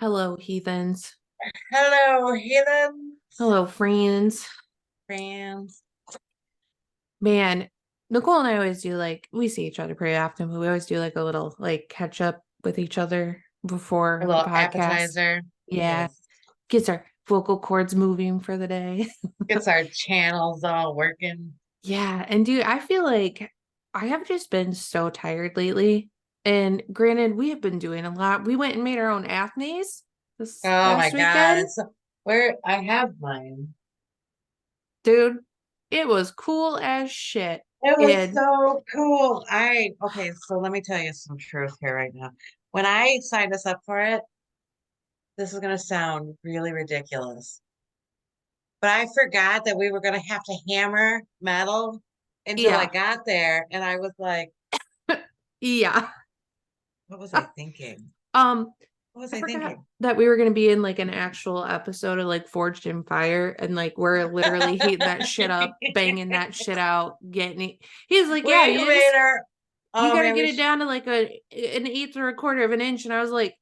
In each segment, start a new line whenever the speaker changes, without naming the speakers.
Hello, heathens.
Hello, Heathens,
Hello, friends.
friends.
Man, Nicole and I always do we see each other pretty often, but we always do a little catch up with each other
A
before the
little
podcast.
appetizer.
Yeah,
Yes.
gets our vocal cords moving for the day.
Gets our channels all working.
Yeah, and dude, I feel like I have just been so tired lately. And granted, we have been doing a lot. We went and made our own athnays this
Oh my
past
God.
weekend.
It's where I have mine.
Dude, it was cool as shit.
It was
And
so cool. Okay, so let me tell you some truth here right now. When I signed us up for it, this is gonna sound really ridiculous, but I forgot that we were gonna have to hammer metal until I
yeah,
got there, and I was like,
yeah.
what was I thinking?
Um,
What was
I
I
forgot
thinking?
that we were gonna be in an actual episode of Forged in Fire, and we're literally heating that shit up, banging that shit out, getting it. He's like, yeah,
We made her.
you
Oh
gotta
man,
get
we
it
should.
down to an eighth or a quarter of an inch, and I was like,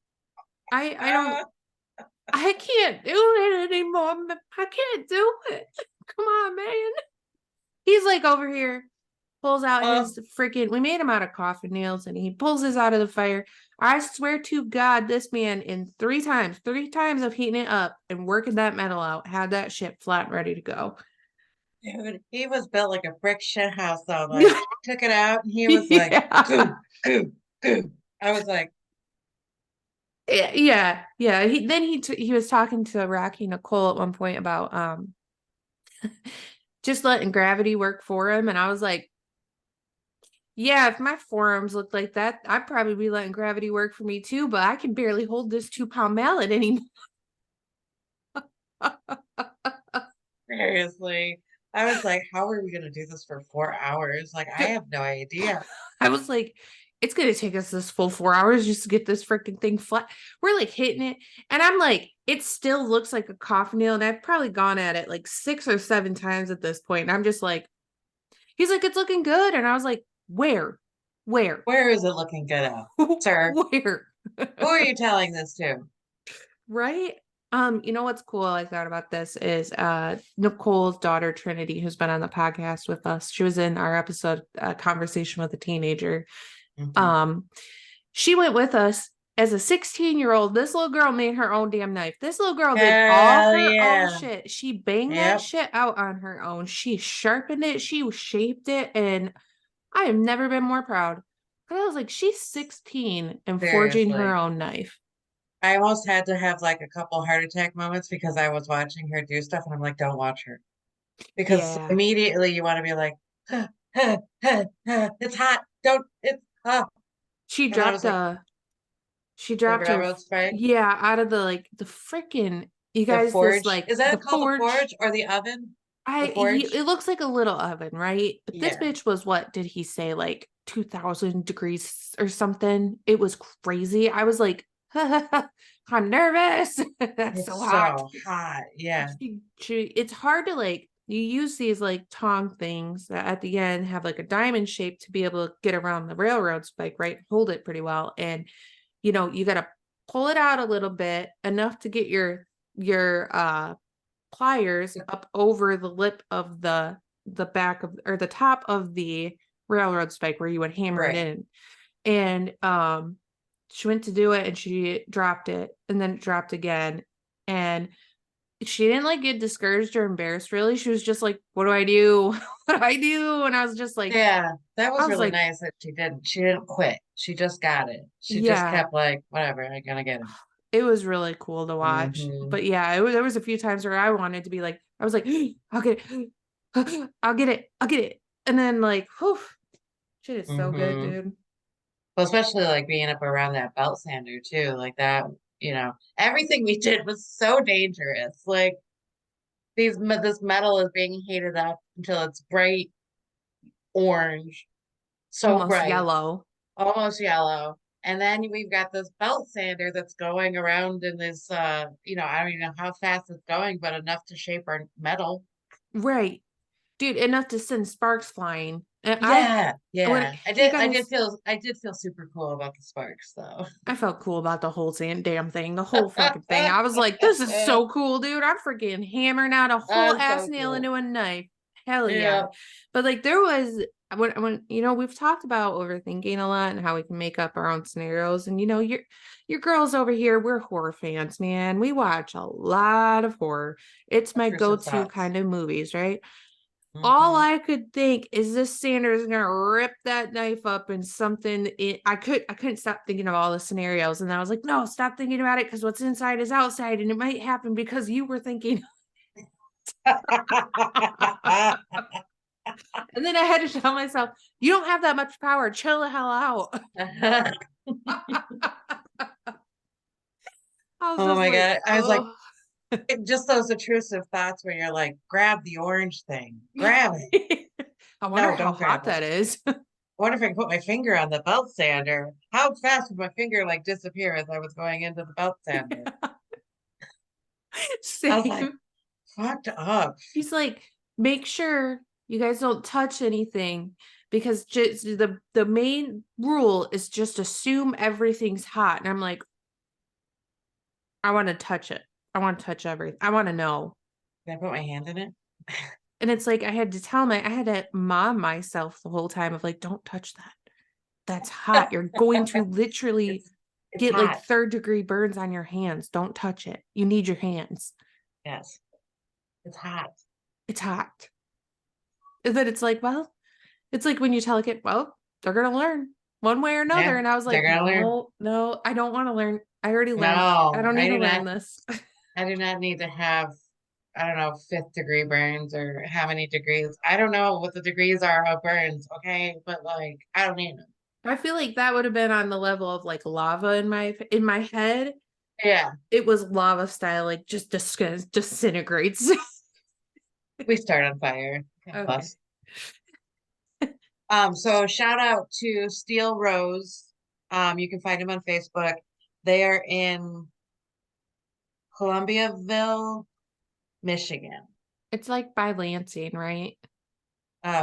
I don't,
Uh,
I can't do it anymore. I can't do it. Come on, man. He's over here, pulls out
uh,
his freaking, we made him out of coffin nails, and he pulls his out of the fire. I swear to God, this man in three times of heating it up and working that metal out, had that shit flat and ready to go.
dude, he was built like a brick shit house though. Like took it out and he was like,
Yeah.
goo, goo, goo. I was like,
Yeah. He was talking to Rocky Nicole at one point about just letting gravity work for him, and I was like, yeah, if my forearms looked like that, I'd probably be letting gravity work for me too, but I can barely hold this 2 pound mallet anymore.
seriously. I was like, how are we gonna do this for 4 hours? Like, I have no idea.
I was like, it's gonna take us this full 4 hours just to get this freaking thing flat. We're hitting it, and I'm like, it still looks like a coffin nail, and I've probably gone at it 6 or 7 times at this point. And I'm just like, he's like, it's looking good, and I was like, where,
Where is it looking good at, sir?
where?
Who are you telling this to?
Right? You know what's cool I thought about this is Nicole's daughter Trinity, who's been on the podcast with us. She was in our episode Conversation with a Teenager.
Mhm.
Um, she went with us as a 16-year-old. This little girl made her own damn knife. This little girl did all
Hell
her own
yeah.
shit. She banged that
Yep.
shit out on her own. She sharpened it, she shaped it, and I have never been more proud. Because I was like, she's 16 and forging her
Seriously.
own knife.
I almost had to have like a couple heart attack moments because I was watching her do stuff and I'm like, don't watch her. Because
Yeah.
immediately you want to be like, huh, huh, huh, huh, it's hot. Don't, it's hot.
She
And then I was
dropped
like,
a she
the
dropped her,
railroad spike,
yeah, out of the freaking, you
the
guys, this
forge. Is
the
that called the
forge.
forge or the oven? The
It
forge?
looks like a little oven, right? But this
Yeah,
bitch was, what did he say, 2000 degrees or something? It was crazy. I was like, I'm nervous. That's so
it's
hot.
so hot. Yeah,
It's hard to you use these tong things that at the end have a diamond shape to be able to get around the railroad spike, right? Hold it pretty well. And you got to pull it out a little bit, enough to get your pliers up over the lip of the back of, or the top of the railroad spike where you would hammer it
right.
in. And she went to do it, and she dropped it, and then it dropped again. And she didn't get discouraged or embarrassed, really. She was just like, what do I do? What do I do? And I was just like,
Yeah, that
I
was
was
really
like,
nice that she didn't. She didn't quit. She just got it. She just
yeah,
kept like, whatever, I'm gonna get it.
it was really cool to watch.
Hmm.
But yeah, there was a few times where I wanted to be I was like, I'll get it. I'll get it. I'll get it. And then whew, shit is so good,
Hmm.
dude.
Well, especially like being up around that belt sander too, like that, everything we did was so dangerous. Like this metal is being heated up until it's bright orange, so
Almost
bright,
yellow.
almost yellow. And then we've got this belt sander that's going around in this I don't even know how fast it's going, but enough to shape our metal.
Right. Dude, enough to send sparks flying. And
Yeah,
when
yeah.
he got his,
I did feel super cool about the sparks though.
I felt cool about the whole damn thing, the whole fucking thing. I was like, this is so cool, dude. I'm freaking hammering out a whole
That's
ass
so
nail
cool.
into a knife. Hell yeah.
Yeah,
But like there was when you know, we've talked about overthinking a lot and how we can make up our own scenarios. And you know, your girls over here, we're horror fans, man. We watch a lot of horror. It's my
intrusive
go-to
thoughts.
kind of movies, right? All
Hmm.
I could think is this Sanders is gonna rip that knife up and something. I couldn't stop thinking of all the scenarios, and I was like, no, stop thinking about it because what's inside is outside, and it might happen because you were thinking. And then I had to tell myself, you don't have that much power. Chill the hell out. I was
Oh
just
my
like,
God. I was like,
oh.
just those intrusive thoughts where you're like, grab the orange thing, grab it.
I wonder
No,
how
don't grab
hot
it.
that is.
I wonder if I can put my finger on the belt sander. How fast would my finger like disappear as I was going into the belt sander? I was like,
Same.
fucked up.
He's like, make sure you guys don't touch anything because just the main rule is just assume everything's hot. And I'm like, I want to touch it. I want to touch everything. I want to know.
Can I put my hand in it?
And it's like I had to mom myself the whole time of like, don't touch that. That's hot. You're going to literally
It's it's
get like
hot.
third-degree burns on your hands. Don't touch it. You need your hands.
Yes, it's hot.
It's hot. And then it's like, well, it's like when you tell a kid, well, they're gonna learn one way or another.
Yeah,
And I was
they're
like,
gonna learn.
no, no, I don't want to learn. I already learned. I
No,
don't need
I
to
do
learn
not.
this.
I do not need to have, I don't know, fifth degree burns or how many degrees. I don't know what the degrees are of burns, okay? But like, I don't need them.
I feel like that would have been on the level of like lava in my head.
Yeah,
It was lava style, like just disintegrates.
we start on fire. God
Okay.
bless. So shout out to Steel Rose. You can find them on Facebook. They are in Columbiaville, Michigan.
It's like by Lansing, right?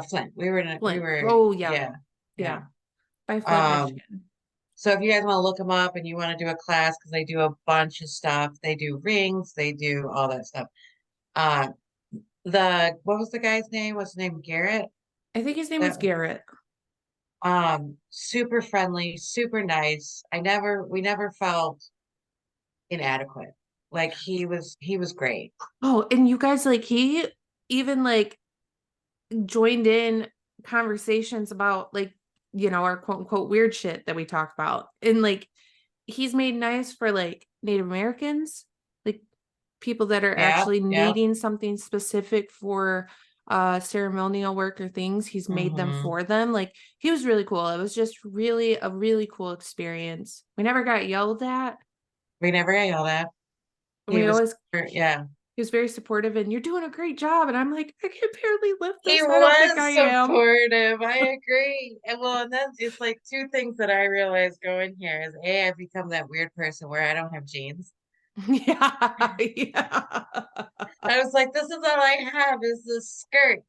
Flint. We
Flint.
were,
Oh yeah.
yeah, yeah.
Yeah. By Flint,
Um,
Michigan.
so if you guys want to look them up and you want to do a class, because they do a bunch of stuff, they do rings, they do all that stuff. Uh, what was the guy's name? What's his name? Garrett.
I think his name was
That
Garrett.
super friendly, super nice. We never felt inadequate. Like he was great.
Oh, and you guys like he even like joined in conversations about like, you know, our quote unquote weird shit that we talked about. And like he's made nice for like Native Americans, like people that are
Yeah,
actually
yeah.
needing something specific for ceremonial work or things. He's made them
Hmm.
for them. Like he was really cool. It was just really a really cool experience. We never got yelled at.
We never got yelled at. He
We
was,
always
yeah.
He was very supportive and you're doing a great job. And I'm like, I can barely lift
He
this. I don't think I
was
am.
supportive. I agree. And well, and that's it's like two things that I realized going here is A, I've become that weird person where I don't have jeans.
Yeah. Yeah.
I was like, this is all I have is this skirt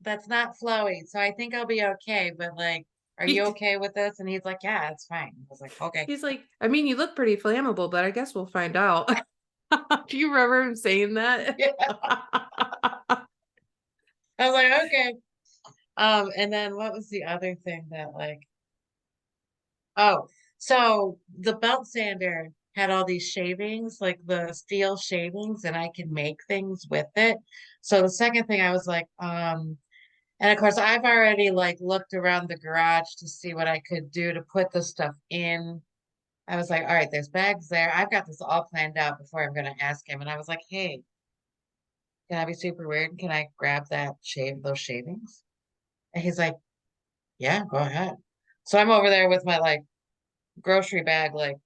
that's not flowy. So I think I'll be okay. But like, are you okay with this? And he's like, yeah, it's fine. I was like, okay.
He's like, I mean, you look pretty flammable, but I guess we'll find out. Do you remember him saying that?
Yeah. I was like, okay. And then what was the other thing that like, oh, so the belt sander had all these shavings, like the steel shavings, and I can make things with it. So the second thing I was like, and of course I've already like looked around the garage to see what I could do to put the stuff in. I was like, all right, there's bags there. I've got this all planned out before I'm gonna ask him. And I was like, hey, can I be super weird? Can I grab those shavings? And he's like, yeah, go ahead. So I'm over there with my like grocery bag, like,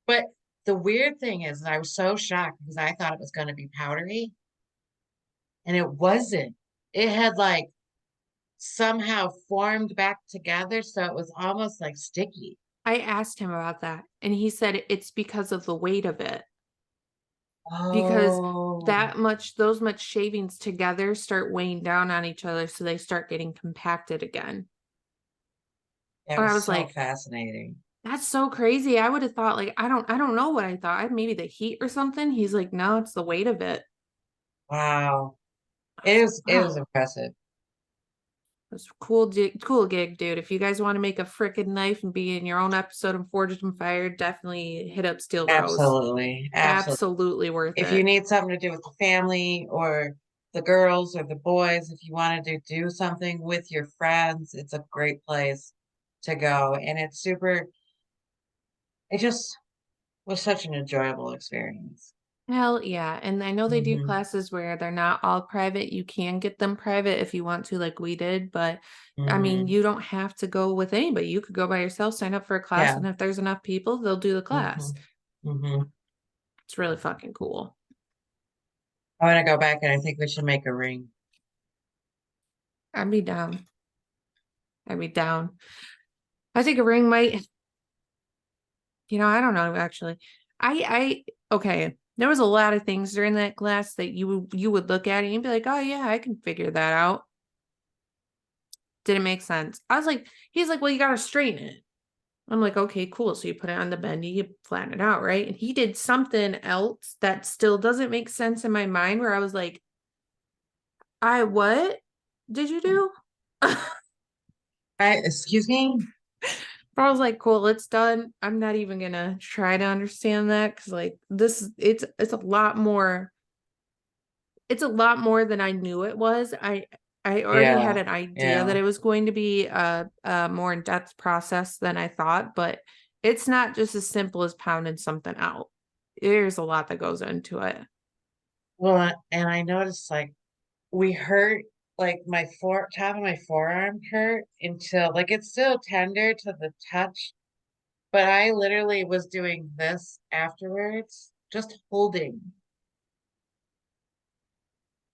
but the weird thing is, I was so shocked because I thought it was going to be powdery and it wasn't. It had like somehow formed back together. So it was almost like sticky.
I asked him about that, and he said it's because of the weight of it. because
Oh,
those much shavings together start weighing down on each other, so they start getting compacted again.
that
And I
was
was
so
like,
fascinating.
that's so crazy. I would have thought like I don't know what I thought. Maybe the heat or something. He's like, no, it's the weight of it.
Wow.
I was like,
It was
wow.
impressive.
It's a cool gig, dude. If you guys want to make a freaking knife and be in your own episode of Forged and Fired, definitely hit up Steel Bros.
Absolutely. Absolutely.
Absolutely worth
If you
it.
need something to do with the family or the girls or the boys, if you wanted to do something with your friends, it's a great place to go. And it's super, it just was such an enjoyable experience.
Hell yeah. And I know they do
Hmm.
classes where they're not all private. You can get them private if you want to, like we did. But I mean,
Hmm.
you don't have to go with anybody. You could go by yourself, sign up for a class,
Yeah.
and if there's enough people, they'll do the
Hmm.
class.
Hmm.
It's really fucking cool.
I want to go back and I think we should make a ring.
I'd be down. I'd be down. I think a ring might, I don't know actually. Okay. There was a lot of things during that class that you would look at it and you'd be like, oh yeah, I can figure that out. Didn't make sense. I was like, he's like, well, you gotta straighten it. I'm like, okay, cool. So you put it on the bendy, you flatten it out, right? And he did something else that still doesn't make sense in my mind where I was like, I what did you do?
Excuse me?
But I was like, cool, it's done. I'm not even gonna try to understand that because like this it's a lot more than I knew it was. I already had
Yeah.
an idea that
Yeah.
it was going to be a more in-depth process than I thought, but it's not just as simple as pounding something out. There's a lot that goes into it.
Well, and I noticed like we hurt like my fore top of my forearm hurt until like it's still tender to the touch, but I literally was doing this afterwards, just holding,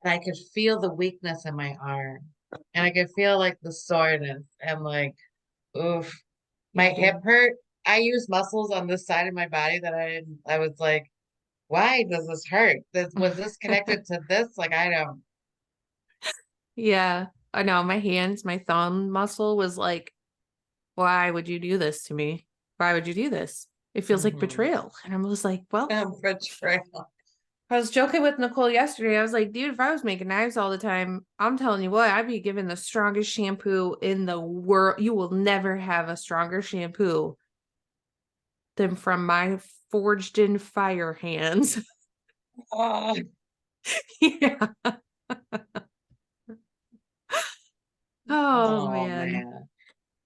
and I could feel the weakness in my arm, and I could feel like the soreness, and like, oof, my
Yeah,
hip
dude.
hurt. I use muscles on this side of my body that I didn't. I was like, why does this hurt? Was this connected to this? Like, I don't.
Yeah, I know my thumb muscle was like, why would you do this to me? Why would you do this? It feels like
Hmm.
betrayal. And I was like, well,
Betrayal.
I was joking with Nicole yesterday. I was like, dude, if I was making knives all the time, I'm telling you what, I'd be given the strongest shampoo in the world. You will never have a stronger shampoo than from my forged in fire hands.
Oh,
Yeah. Oh
oh
man.
man.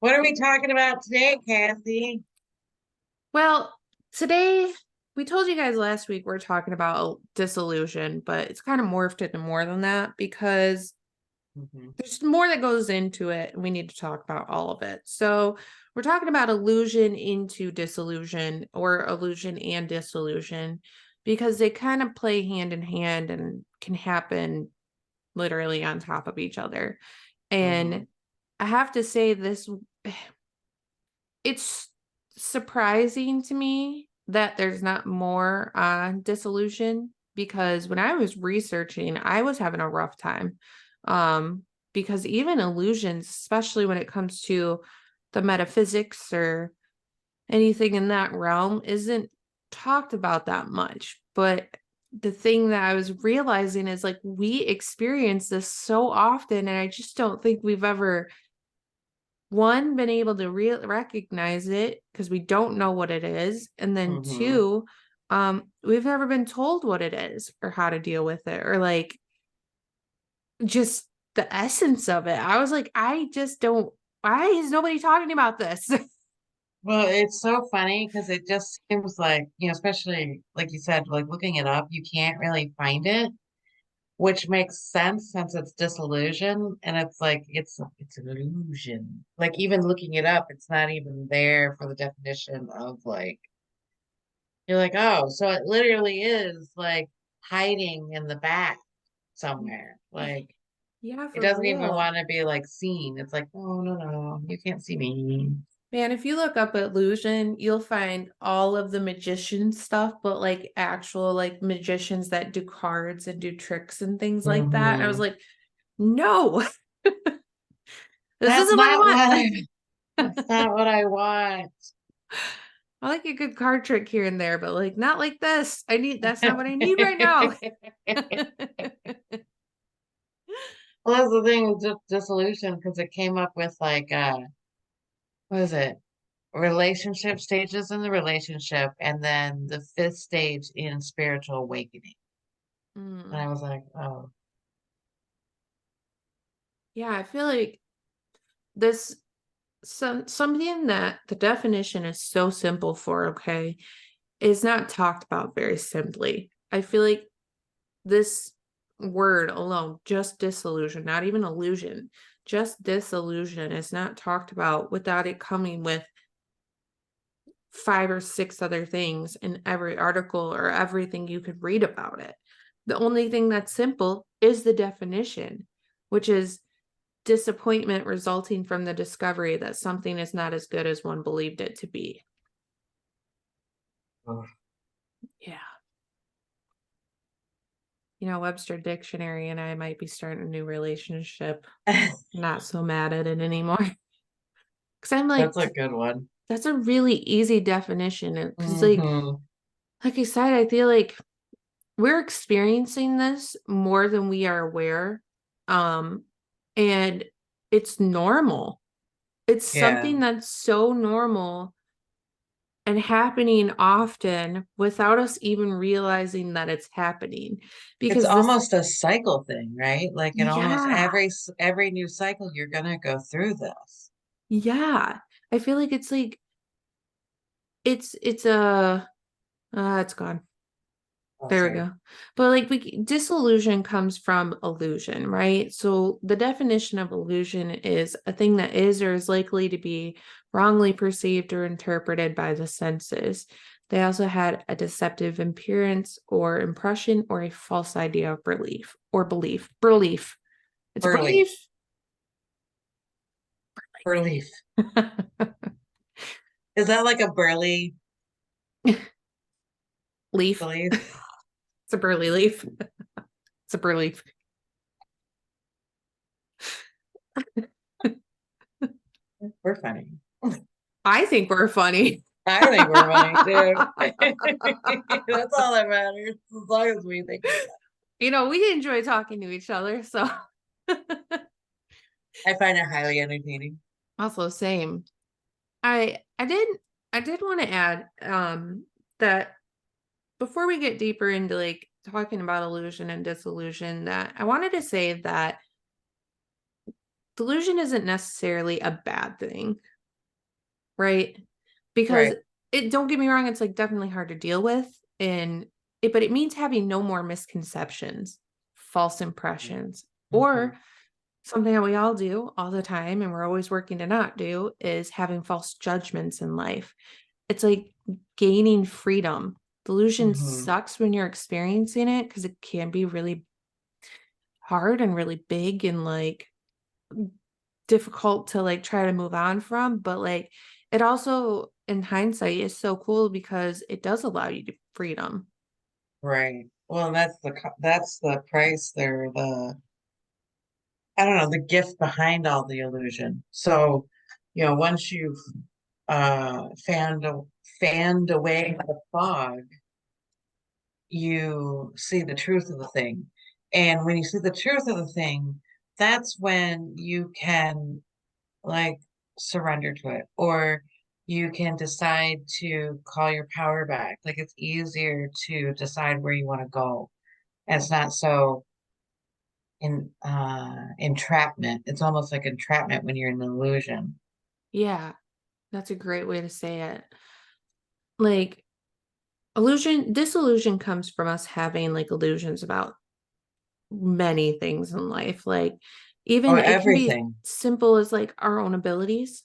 What are we talking about today, Kathy?
Well, today we told you guys last week we're talking about disillusion, but it's kind of morphed into more than that because
Hmm.
there's more that goes into it, and we need to talk about all of it. So, we're talking about illusion into disillusion or illusion and disillusion because they kind of play hand in hand and can happen literally on top of each other.
Hmm.
And I have to say, it's surprising to me that there's not more on disillusion because when I was researching, I was having a rough time. Because even illusions, especially when it comes to the metaphysics or anything in that realm, isn't talked about that much. But the thing that I was realizing is like we experience this so often, and I just don't think we've ever one been able to recognize it because we don't know what it is, and then
Hmm.
two, we've never been told what it is or how to deal with it or like just the essence of it. I was like, I just don't, why is nobody talking about this?
Well, it's so funny because it just seems like, especially like you said, like looking it up, you can't really find it, which makes sense since it's disillusion and it's like it's an illusion. Like even looking it up, it's not even there for the definition of like you're like, oh, so it literally is like hiding in the back somewhere. Like
Yeah,
it
for
doesn't even
real.
want to be like seen. It's like, oh no, no, you can't see me.
Man, if you look up illusion, you'll find all of the magician stuff, but like actual like magicians that do cards and do tricks and things like that. And I was
Hmm.
like, no, this
That's
isn't what
not what
I
I,
want.
that's not what I want.
I like a good card trick here and there, but like not like this. That's not what I need right now.
Well, that's the thing with dissolution because it came up with like what is it? Relationship stages in the relationship, and then the fifth stage in spiritual awakening. And I
Mm.
was like, oh,
Yeah, I feel like this something that the definition is so simple for, okay, is not talked about very simply. I feel like this word alone, just disillusion, not even illusion, just disillusion is not talked about without it coming with 5 or 6 other things in every article or everything you could read about it. The only thing that's simple is the definition, which is disappointment resulting from the discovery that something is not as good as one believed it to be.
oh.
Yeah. Webster Dictionary and I might be starting a new relationship. Not so mad at it anymore. Because I'm
That's
like,
a good one.
that's a really easy definition. Because,
Hmm.
like I said, I feel like we're experiencing this more than we are aware. Um, and it's normal. It's
Yeah.
something that's so normal and happening often without us even realizing that it's happening.
It's
Because this,
almost a cycle thing, right? Like in almost
yeah,
every new cycle, you're gonna go through this.
yeah. I feel like it's like, it's a, it's gone.
Oh,
There we
sorry.
go. But like disillusion comes from illusion, right? So the definition of illusion is a thing that is or is likely to be wrongly perceived or interpreted by the senses. They also had a deceptive appearance or impression or a false idea of belief. Belief. It's a
Burley,
belief.
burleaf. Is that like a burly
Leaf.
belief?
It's a burly leaf. It's a burly.
We're funny.
I think we're funny.
I think we're funny too. That's all that matters, as long as we think we're
We enjoy talking to each other, so
funny. I find it highly entertaining.
also same. I did want to add that before we get deeper into like talking about illusion and disillusion, that I wanted to say that delusion isn't necessarily a bad thing, right? Because
Right.
it don't get me wrong, it's like definitely hard to deal with but it means having no more misconceptions, false impressions,
Hmm.
or something that we all do all the time and we're always working to not do is having false judgments in life. It's like gaining freedom. Delusion
Hmm.
sucks when you're experiencing it because it can be really hard and really big and like difficult to like try to move on from. But like it also, in hindsight, is so cool because it does allow you to freedom.
Right. Well, that's the price there, the I don't know, the gift behind all the illusion. So, once you've uh fanned a- fanned away the fog, you see the truth of the thing. And when you see the truth of the thing, that's when you can like surrender to it, or you can decide to call your power back. Like it's easier to decide where you want to go. And it's not so entrapment. It's almost like entrapment when you're in an illusion.
Yeah, that's a great way to say it. Like disillusion comes from us having like illusions about many things in life. Like
Oh,
even it can be
everything.
simple as like our own abilities,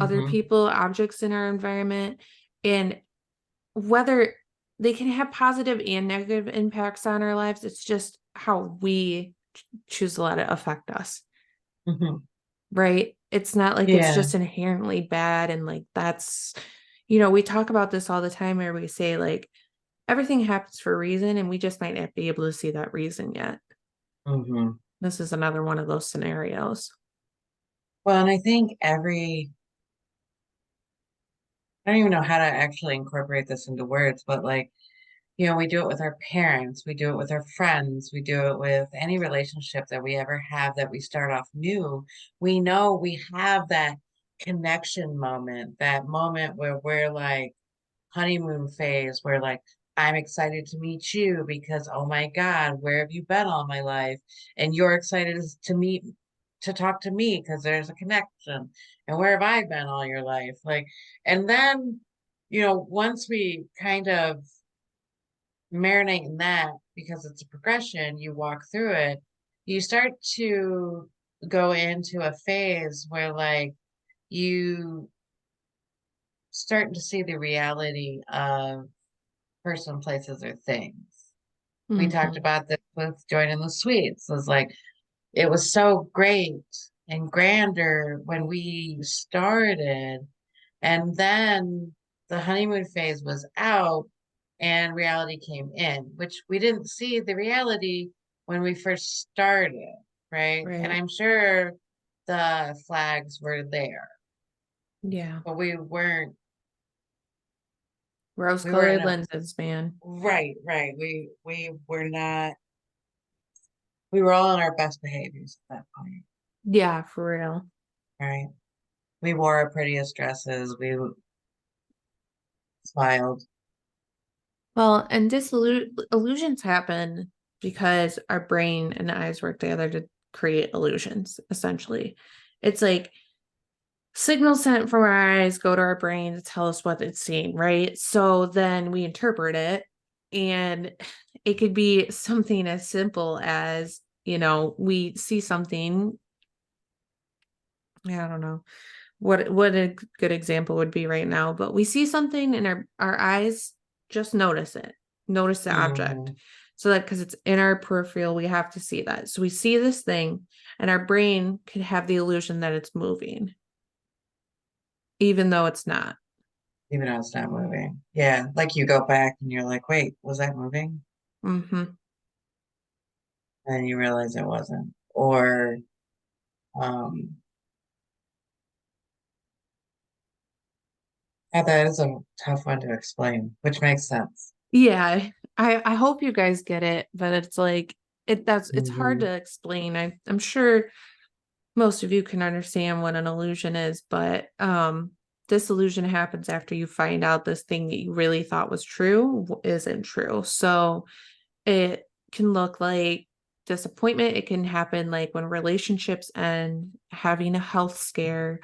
other
Hmm.
people, objects in our environment, and whether they can have positive and negative impacts on our lives. It's just how we choose to let it affect us,
Hmm.
right? It's not like it's
Yeah.
just inherently bad. And like, that's, we talk about this all the time where we say, like, everything happens for a reason, and we just might not be able to see that reason yet.
Hmm.
This is another one of those scenarios.
Well, and I think I don't even know how to actually incorporate this into words, but like, we do it with our parents, we do it with our friends, we do it with any relationship that we ever have that we start off new. We know we have that connection moment, that moment where we're like honeymoon phase, where like, I'm excited to meet you because, oh my God, where have you been all my life? And you're excited to talk to me because there's a connection. And where have I been all your life? Like, and then, once we kind of marinate in that, because it's a progression, you walk through it, you start to go into a phase where like you start to see the reality of person, places, or things. We talked
Hmm.
about this with joining the suites. It was like it was so great and grander when we started, and then the honeymoon phase was out and reality came in, which we didn't see the reality when we first started, right? And
Right.
I'm sure the flags were there,
Yeah.
but
Rose
we were in
colored
a
lenses, man.
right. We were not, we were all on our best behaviors at that point,
Yeah, for real.
right? We wore our prettiest dresses, we smiled.
Well, and illusions happen because our brain and eyes work together to create illusions, essentially. It's like signals sent from our eyes go to our brain to tell us what it's seeing, right? So then we interpret it, and it could be something as simple as, we see something. Yeah, I don't know what a good example would be right now, but we see something and our eyes just notice it, notice the object.
Hmm.
So that because it's in our peripheral, we have to see that. So we see this thing, and our brain could have the illusion that it's moving, even though it's not.
Even though it's not moving. Yeah, like you go back and you're like, wait, was that moving?
Hmm.
And then you realize it wasn't. Or, um, yeah, that is a tough one to explain, which makes sense.
Yeah, I hope you guys get it, but it's like it's hard
Hmm.
to explain. I'm sure most of you can understand what an illusion is, but this illusion happens after you find out this thing that you really thought was true isn't true. So it can look like disappointment. It can happen like when relationships end, having a health scare,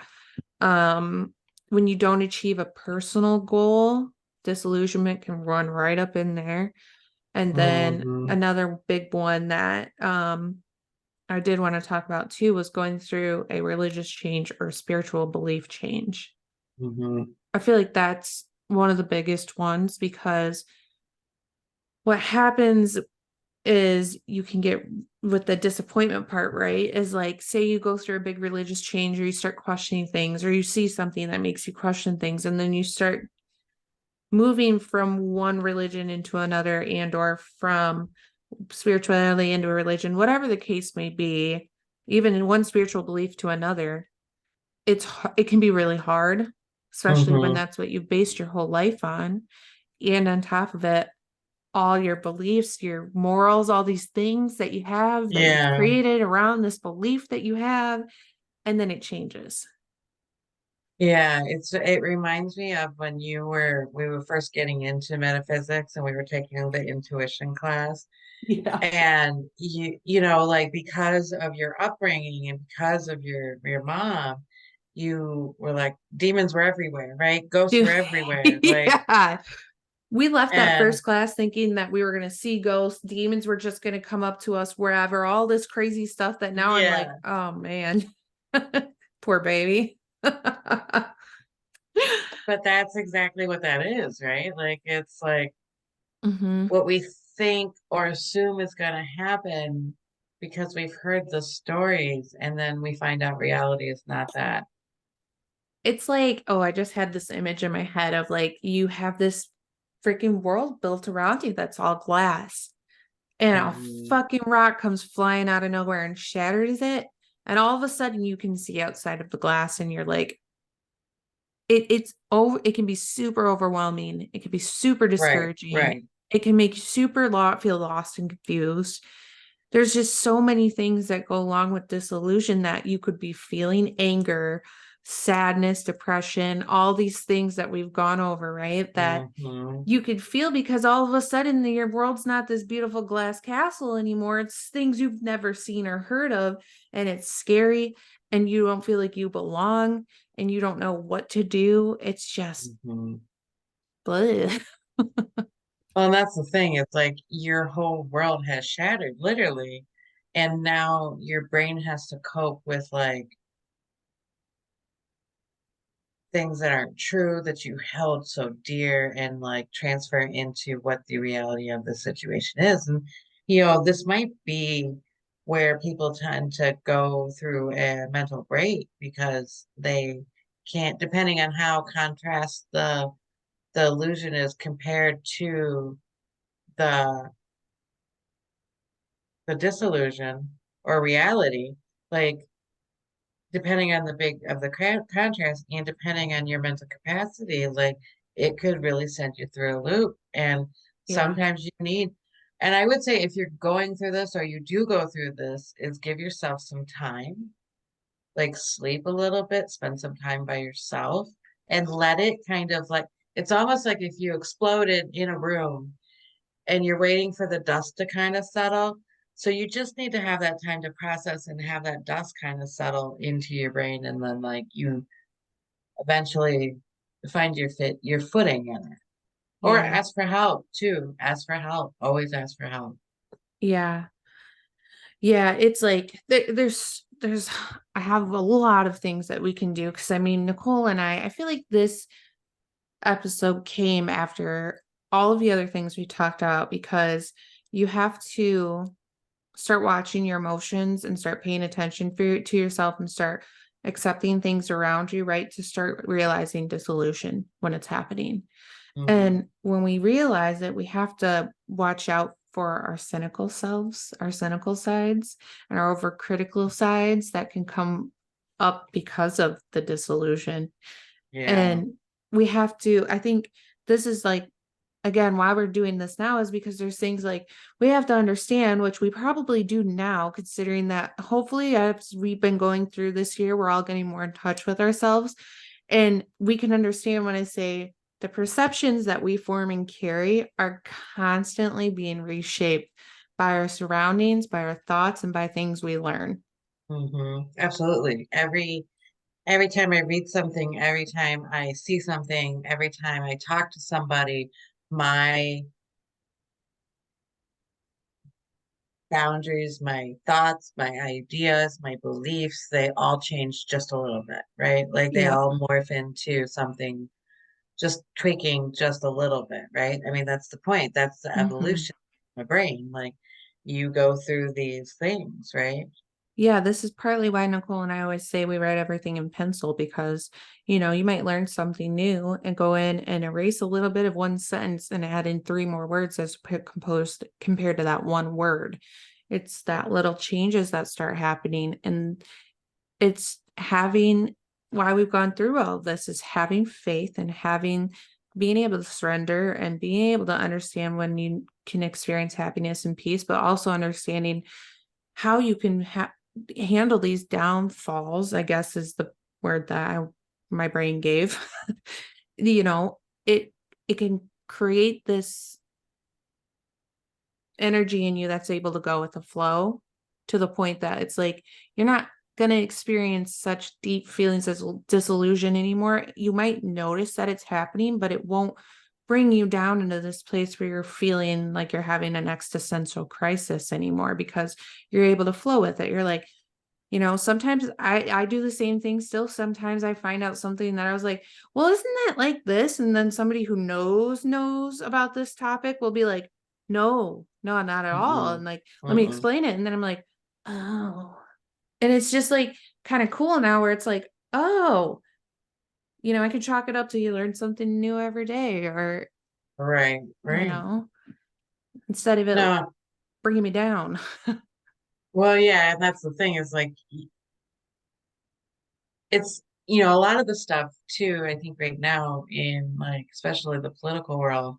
um, when you don't achieve a personal goal, disillusionment can run right up in there. And then
Hmm.
another big one that I did want to talk about too was going through a religious change or spiritual belief change.
Hmm.
I feel like that's one of the biggest ones because what happens is you can get with the disappointment part, right? Is like, say you go through a big religious change, or you start questioning things, or you see something that makes you question things, and then you start moving from one religion into another, and or from spirituality into a religion, whatever the case may be, even in one spiritual belief to another, it can be really hard, especially when
Hmm.
that's what you've based your whole life on. And on top of it, all your beliefs, your morals, all these things that you have that you've
Yeah.
created around this belief that you have, and then it changes.
Yeah, it reminds me of when we were first getting into metaphysics and we were taking the intuition class.
Yeah.
And like because of your upbringing and because of your mom, you were like demons were everywhere, right? Ghosts were
Dude,
everywhere. Like,
yeah. We left that
and
first class thinking that we were going to see ghosts, demons were just going to come up to us wherever, all this crazy stuff that now I'm like,
yeah,
oh man, poor baby.
but that's exactly what that is, right? Like it's like
Hmm.
what we think or assume is going to happen. because we've heard the stories and then we find out reality is not that.
It's like, oh, I just had this image in my head of like you have this freaking world built around you that's all glass, and a
Mhm.
fucking rock comes flying out of nowhere and shatters it. And all of a sudden you can see outside of the glass and you're like, it's over. It can be super overwhelming. It can be super
Right,
discouraging.
right.
It can make you feel lost and confused. There's just so many things that go along with disillusion that you could be feeling anger, sadness, depression, all these things that we've gone over, right? That
Hmm.
you could feel because all of a sudden your world's not this beautiful glass castle anymore. It's things you've never seen or heard of, and it's scary, and you don't feel like you belong, and you don't know what to do. It's just
Hmm.
bleh.
Well, and that's the thing. It's like your whole world has shattered, literally. And now your brain has to cope with like things that aren't true that you held so dear and like transfer into what the reality of the situation is. And, this might be where people tend to go through a mental break because they can't, depending on how contrast the illusion is compared to the the disillusion or reality, like depending on the big of the contrast and depending on your mental capacity, like it could really send you through a loop. And
Yeah,
sometimes you need, and I would say if you're going through this or you do go through this, is give yourself some time, like sleep a little bit, spend some time by yourself, and let it kind of like it's almost like if you exploded in a room and you're waiting for the dust to kind of settle. So you just need to have that time to process and have that dust kind of settle into your brain, and then like you eventually find your footing in it. Or
yeah,
ask for help too. Ask for help. Always ask for help.
yeah. Yeah, it's like there's I have a lot of things that we can do because I mean Nicole and I feel like this episode came after all of the other things we talked about because you have to start watching your emotions and start paying attention to yourself and start accepting things around you, right? To start realizing dissolution when it's happening.
Hmm.
And when we realize it, we have to watch out for our cynical selves, our cynical sides, and our overcritical sides that can come up because of the disillusion.
Yeah.
And we have to, I think this is like, again, why we're doing this now is because there's things like we have to understand, which we probably do now, considering that hopefully, as we've been going through this year, we're all getting more in touch with ourselves. And we can understand when I say the perceptions that we form and carry are constantly being reshaped by our surroundings, by our thoughts, and by things we learn.
Absolutely. Every time I read something, every time I see something, every time I talk to somebody, my boundaries, my thoughts, my ideas, my beliefs, they all change just a little bit, right? Like they
Yeah.
all morph into something just tweaking just a little bit, right? I mean, that's the point. That's the
Mhm.
evolution of my brain. Like you go through these things, right?
Yeah, this is partly why Nicole and I always say we write everything in pencil because, you might learn something new and go in and erase a little bit of one sentence and add in three more words as composed compared to that one word. It's that little changes that start happening. And it's having why we've gone through all of this is having faith and being able to surrender and being able to understand when you can experience happiness and peace, but also understanding how you can handle these downfalls, I guess is the word that my brain gave. you know, it it can create this energy in you that's able to go with the flow to the point that it's like you're not going to experience such deep feelings as disillusion anymore. You might notice that it's happening, but it won't bring you down into this place where you're feeling like you're having an existential crisis anymore because you're able to flow with it. You're like, sometimes I do the same thing still. Sometimes I find out something that I was like, well, isn't that like this? And then somebody who knows about this topic will be like, no, not at all.
Mm-mm,
And like, let me
mm-mm.
explain it. And then I'm like, Oh. And it's just like kind of cool now where it's like, oh, I can chalk it up to you learn something new every day, or,
Right,
you
right.
know, instead of it
No,
bringing me down.
well, yeah, and that's the thing is like it's a lot of the stuff too, I think right now in like especially the political world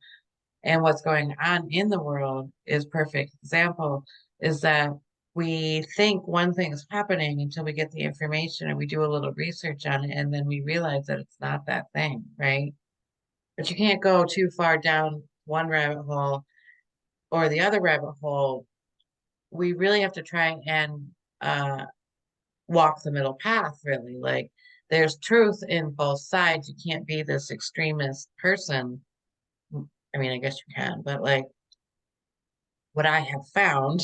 and what's going on in the world is perfect example is that we think one thing's happening until we get the information and we do a little research on it and then we realize that it's not that thing, right? But you can't go too far down one rabbit hole or the other rabbit hole. We really have to try and walk the middle path, really. Like there's truth in both sides. You can't be this extremist person. I mean, I guess you can, but like what I have found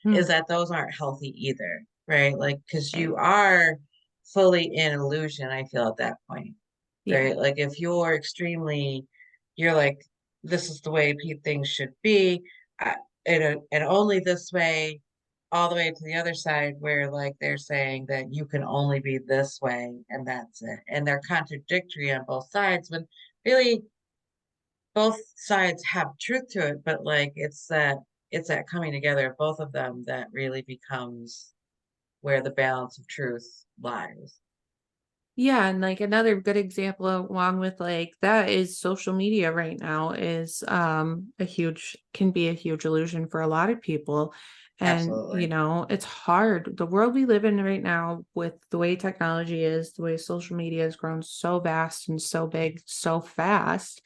Hmm.
is that those aren't healthy either, right? Like, because
Right.
you are fully in illusion, I feel at that point,
Yeah.
right? Like, if you're like, this is the way things should be, uh, and only this way, all the way to the other side, where like they're saying that you can only be this way and that's it. And they're contradictory on both sides when really both sides have truth to it, but like it's that coming together of both of them that really becomes where the balance of truth lies.
Yeah, and like another good example along with like that is social media right now is a huge can be a huge illusion for a lot of people. And
Absolutely.
it's hard. The world we live in right now with the way technology is, the way social media has grown so vast and so big so fast,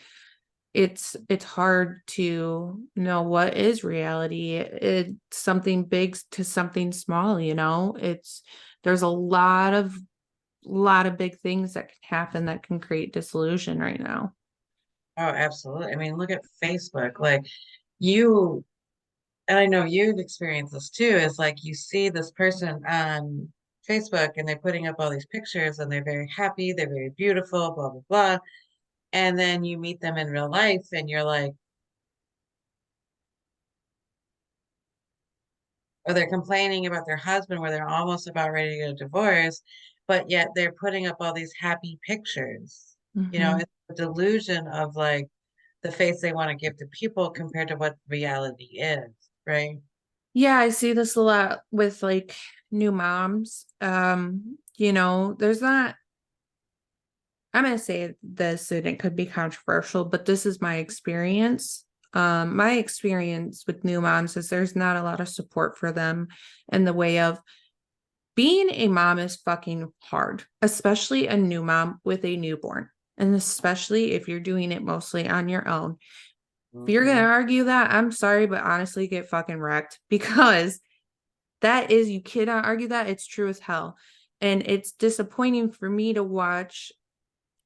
it's hard to know what is reality. It's something big to something small, It's there's a lot of big things that can happen that can create disillusion right now.
Oh, absolutely. I mean, look at Facebook. Like you, and I know you've experienced this too, is like you see this person on Facebook and they're putting up all these pictures and they're very happy, they're very beautiful, blah, blah, blah. And then you meet them in real life and you're like, or they're complaining about their husband where they're almost about ready to get a divorce, but yet they're putting up all these happy pictures.
Hmm.
It's a delusion of like the face they want to give to people compared to what reality is, right?
Yeah, I see this a lot with like new moms. There's not, I'm going to say this and it could be controversial, but this is my experience. My experience with new moms is there's not a lot of support for them in the way of being a mom is fucking hard, especially a new mom with a newborn. And especially if you're doing it mostly on your own. If you're going to
Hmm.
argue that, I'm sorry, but honestly, get fucking wrecked because you cannot argue that. It's true as hell. And it's disappointing for me to watch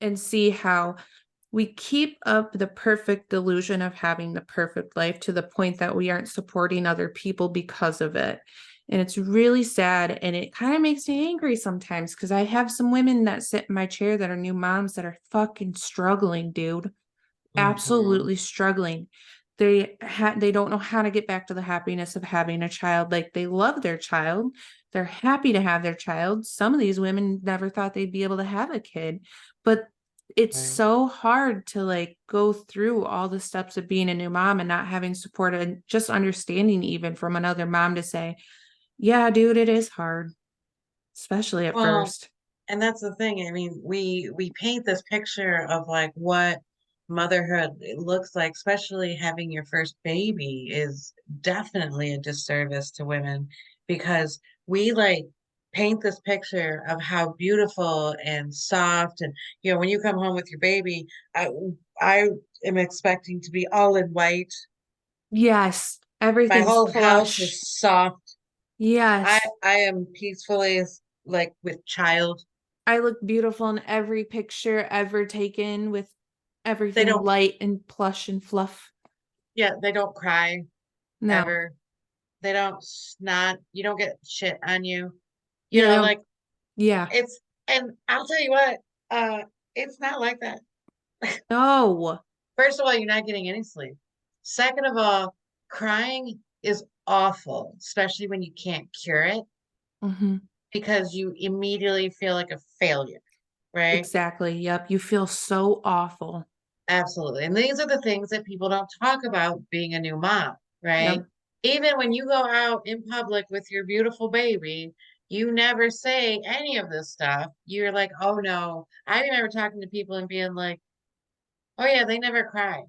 and see how we keep up the perfect delusion of having the perfect life to the point that we aren't supporting other people because of it. And it's really sad. And it kind of makes me angry sometimes because I have some women that sit in my chair that are new moms that are fucking struggling, dude,
Hmm.
absolutely struggling. They don't know how to get back to the happiness of having a child. Like they love their child. They're happy to have their child. Some of these women never thought they'd be able to have a kid, but it's
Right.
so hard to like go through all the steps of being a new mom and not having support and just understanding even from another mom to say, yeah, dude, it is hard, especially at
Well,
first.
and that's the thing. I mean, we paint this picture of like what motherhood looks like, especially having your first baby is definitely a disservice to women because we like paint this picture of how beautiful and soft and when you come home with your baby, I am expecting to be all in white.
Yes,
My
everything's
whole house
plush.
is soft. I
Yes.
I am peacefully like with child.
I look beautiful in every picture ever taken with
They
everything
don't,
light and plush and fluff.
yeah, they don't cry
No.
ever. They don't snot. You don't get shit on you.
Yeah, they don't.
Like
Yeah.
it's, and I'll tell you what, it's not like that.
No.
First of all, you're not getting any sleep. Second of all, crying. is awful, especially when you can't cure it
Mm-hmm.
because you immediately feel like a failure, right?
Exactly. Yep. You feel so awful.
Absolutely. And these are the things that people don't talk about being a new mom, right?
Yep.
Even when you go out in public with your beautiful baby, you never say any of this stuff. You're like, oh no. I remember talking to people and being like, oh yeah, they never cry.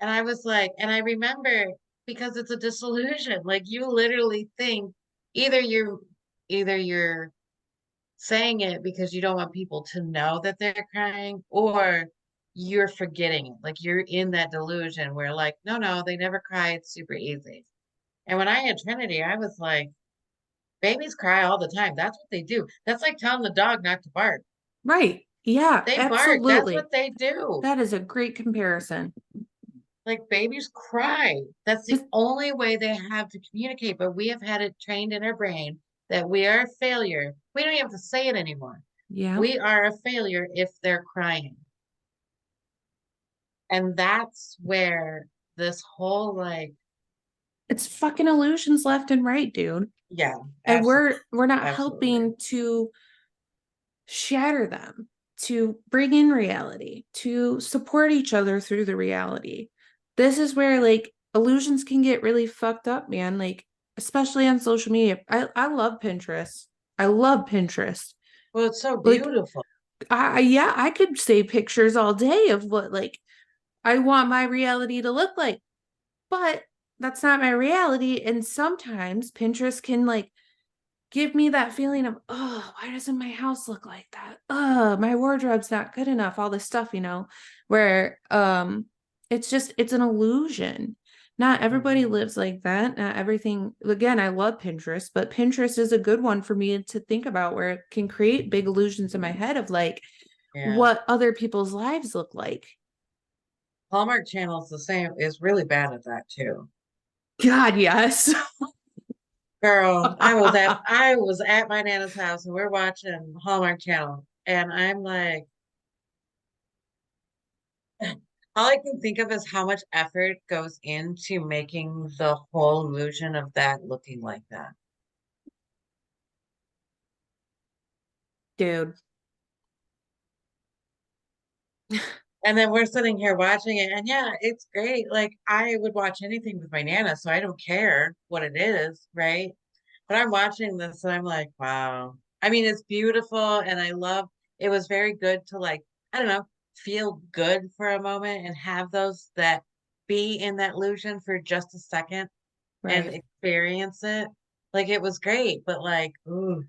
And I was like, and I remember because it's a disillusion. Like you literally think either you're either you're saying it because you don't want people to know that they're crying, or you're forgetting it. Like you're in that delusion where like, no, no, they never cry. It's super easy. And when I had Trinity, I was like, babies cry all the time. That's what they do. That's like telling the dog not to bark.
Right. Yeah,
They bark. That's
absolutely.
what they do.
That is a great comparison.
Like babies cry. That's the
'Cause-
only way they have to communicate. But we have had it trained in our brain that we are a failure. We don't even have to say it anymore.
Yeah.
We are a failure if they're crying. And that's where this whole like,
It's fucking illusions left and right, dude.
yeah,
And
absolutely,
we're not
absolutely.
helping to shatter them, to bring in reality, to support each other through the reality. This is where like illusions can get really fucked up, man. Like, especially on social media. I love Pinterest. I love Pinterest.
Well, it's so
Like,
beautiful.
yeah, I could say pictures all day of what like I want my reality to look like, but that's not my reality. And sometimes Pinterest can like give me that feeling of, oh, why doesn't my house look like that? Oh, my wardrobe's not good enough, all this stuff, where it's just it's an illusion. Not everybody
Mhm.
lives like that. Not everything, again, I love Pinterest, but Pinterest is a good one for me to think about where it can create big illusions in my head of like
Yeah.
what other people's lives look like.
Hallmark Channel's the same, is really bad at that too.
God, yes.
Girl, I was at my Nana's house and we're watching Hallmark Channel. And I'm like, all I can think of is how much effort goes into making the whole illusion of that looking like that.
Dude.
And then we're sitting here watching it, and yeah, it's great. Like I would watch anything with my Nana, so I don't care what it is, right? But I'm watching this and I'm like, wow. I mean, it's beautiful and I love it was very good to like, I don't know, feel good for a moment and have those that be in that illusion for just a second and
Right.
experience it. Like it was great, but like, ooh,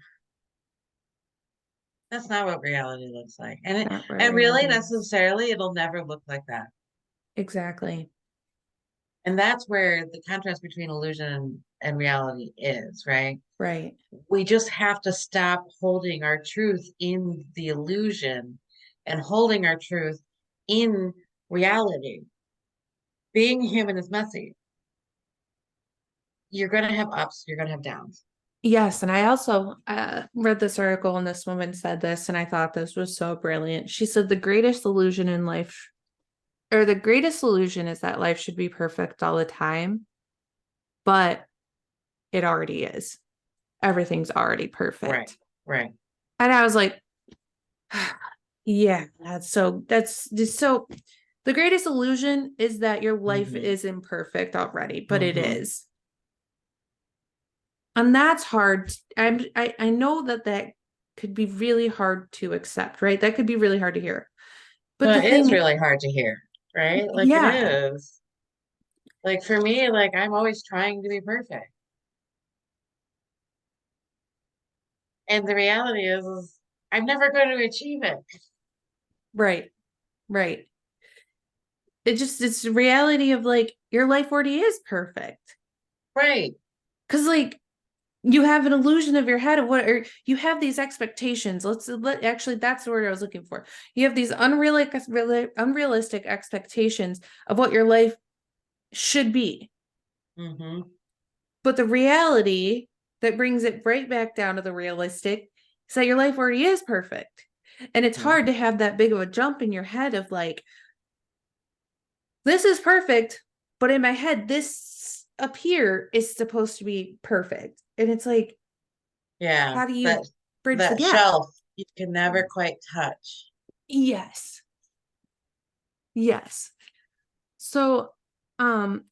that's not what reality looks like.
Not where
And really
reality is.
necessarily it'll never look like that.
Exactly.
And that's where the contrast between illusion and reality is, right?
Right.
We just have to stop holding our truth in the illusion and holding our truth in reality. Being human is messy. You're going to have ups, you're going to have downs.
Yes, and I also read this article, and this woman said this, and I thought this was so brilliant. She said the greatest illusion in life, or the greatest illusion, is that life should be perfect all the time, but it already is. Everything's already
Right,
perfect.
right.
And I was like, yeah, that's just so. The greatest illusion is that your life
Hmm.
is imperfect already, but it
Hmm.
is. And that's hard. I know that could be really hard to accept, right? That could be really hard to hear. But the
Well, it is
thing,
really hard to hear, right? Like it
yeah,
is. Like for me, like I'm always trying to be perfect. And the reality is I'm never going to achieve it.
right, right. It's the reality of like your life already is perfect.
Right.
Cause like you have an illusion of your head of what, or you have these expectations. Actually, that's the word I was looking for. You have these unrealistic expectations of what your life should be.
Hmm.
But the reality that brings it right back down to the realistic is that your life already is perfect. And it's hard to have that big of a jump in your head of like, this is perfect, but in my head, this up here is supposed to be perfect. And it's like,
Yeah,
how do you
that
bridge the
that
gap?
shelf you can never quite touch.
Yes. Yes. So, um,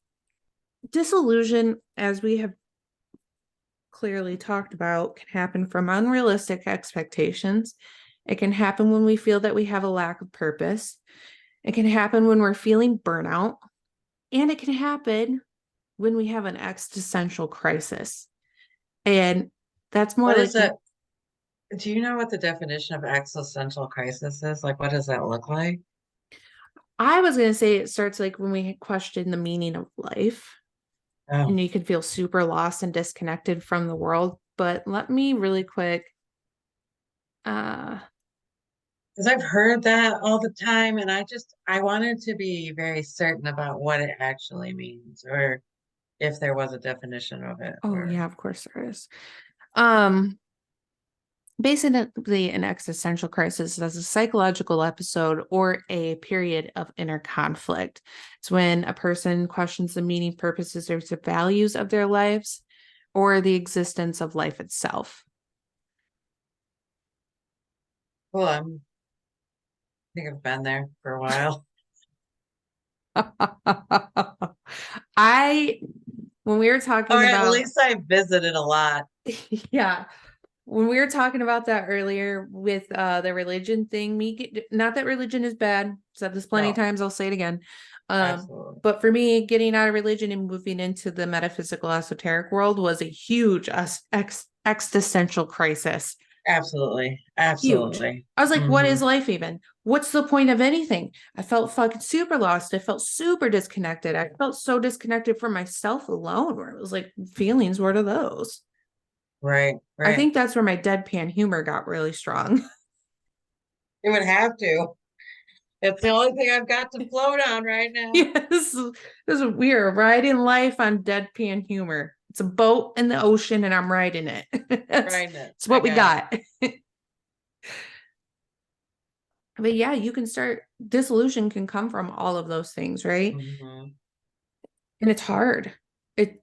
disillusion, as we have clearly talked about, can happen from unrealistic expectations. It can happen when we feel that we have a lack of purpose. It can happen when we're feeling burnout. And it can happen when we have an existential crisis. And that's more
What
like,
is it? Do you know what the definition of existential crisis is? Like, what does that look like?
I was going to say it starts like when we question the meaning of life
Oh,
and you can feel super lost and disconnected from the world. But let me really quick. Uh,
because I've heard that all the time, and I wanted to be very certain about what it actually means, or if there was a definition of it,
oh,
or
yeah, of course there is. Um, Basically, an existential crisis is a psychological episode or a period of inner conflict. It's when a person questions the meaning, purposes, or the values of their lives or the existence of life itself.
well, I think I've been there for a while.
I, when we were
Or
talking
at
about,
least I visited a lot.
yeah, when we were talking about that earlier with the religion thing, not that religion is bad, said this plenty of
No,
times, I'll say it again. Um,
absolutely.
but for me, getting out of religion and moving into the metaphysical esoteric world was a huge existential crisis.
Absolutely.
Huge.
Absolutely.
I was like, what
Hmm.
is life even? What's the point of anything? I felt fucking super lost. I felt super disconnected. I felt so disconnected from myself alone, where it was like, feelings, what are those?
Right,
I
right.
think that's where my deadpan humor got really strong.
It would have to. It's the only thing I've got to float on right now.
Yes, this is weird. Riding life on deadpan humor. It's a boat in the ocean, and I'm riding it. That's
Riding it.
it's
I
what we
got it.
got. But yeah, you can start disillusion can come from all of those things, right?
Hmm.
And it's hard. It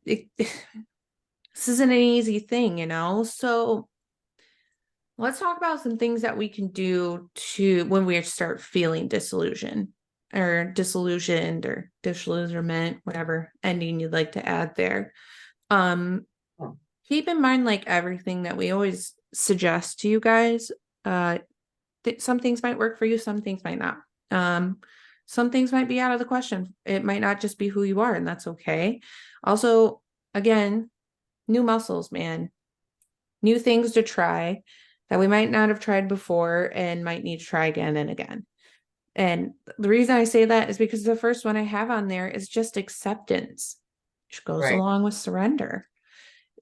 this isn't an easy thing, you know. So let's talk about some things that we can do to when we start feeling disillusion or disillusioned or disillusionment, whatever ending you'd like to add there. Um,
Oh,
Keep in mind, like everything that we always suggest to you guys, uh, some things might work for you, some things might not. Um, some things might be out of the question. It might not just be who you are, and that's okay. Also, again, new muscles, man, new things to try that we might not have tried before and might need to try again and again. And the reason I say that is because the first one I have on there is just acceptance, which goes
right,
along with surrender.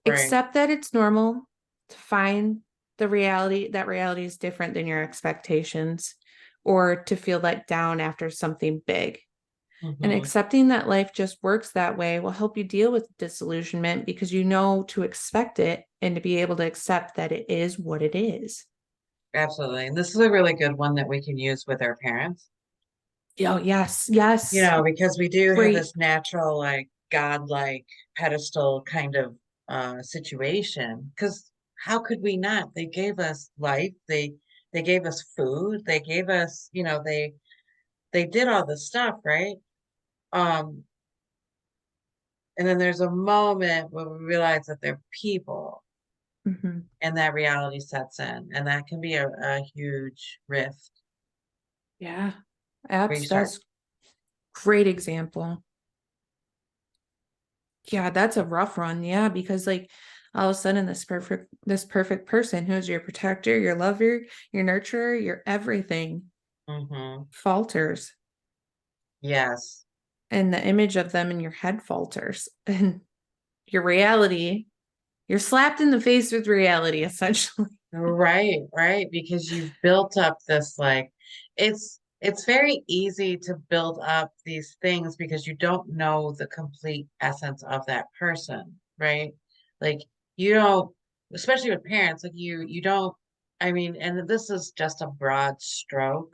right.
Accept that it's normal to find that reality is different than your expectations or to feel let down after something big. And
Hmm.
accepting that life just works that way will help you deal with disillusionment because you know to expect it and to be able to accept that it is what it is.
Absolutely. And this is a really good one that we can use with our parents,
Oh, yes, yes.
because we do have
Great.
this natural, like, godlike pedestal kind of situation. Because how could we not? They gave us life. They gave us food. They gave us, they did all the stuff, right? Um, and then there's a moment where we realize that they're people
Mhm.
and that reality sets in, and that can be a huge rift
Yeah.
where you
Abs,
start.
that's great example. Yeah, that's a rough run. Yeah, because like all of a sudden this perfect person who's your protector, your lover, your nurturer, your everything
Hmm.
falters
Yes.
and the image of them in your head falters and your reality, you're slapped in the face with reality essentially.
Right, right. Because you've built up this, like, it's very easy to build up these things because you don't know the complete essence of that person, right? Like, you don't, especially with parents, like, you don't, I mean, and this is just a broad stroke.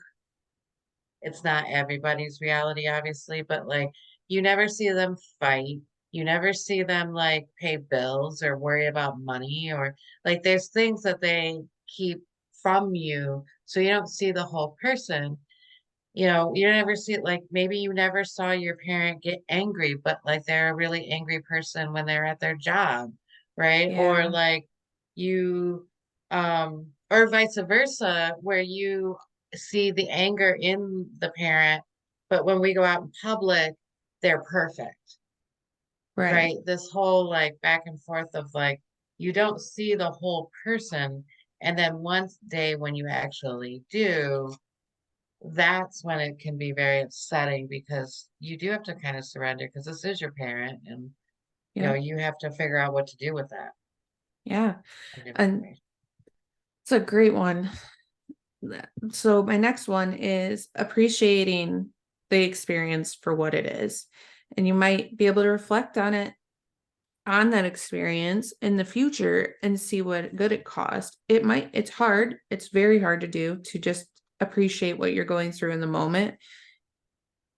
It's not everybody's reality, obviously, but like you never see them fight. You never see them like pay bills or worry about money or like there's things that they keep from you. So you don't see the whole person. You know, you never see it like maybe you never saw your parent get angry, but like they're a really angry person when they're at their job, right? Or
Yeah.
like you, or vice versa, where you see the anger in the parent, but when we go out in public, they're perfect,
Right.
right? This whole like back and forth of like, you don't see the whole person. And then one day when you actually do, that's when it can be very upsetting because you do have to kind of surrender because this is your parent and you know
Yep.
you have to figure out what to do with that
Yeah. And
information.
it's a great one. So my next one is appreciating the experience for what it is. And you might be able to reflect on that experience in the future and see what good it caused. It's hard. It's very hard to do to just appreciate what you're going through in the moment.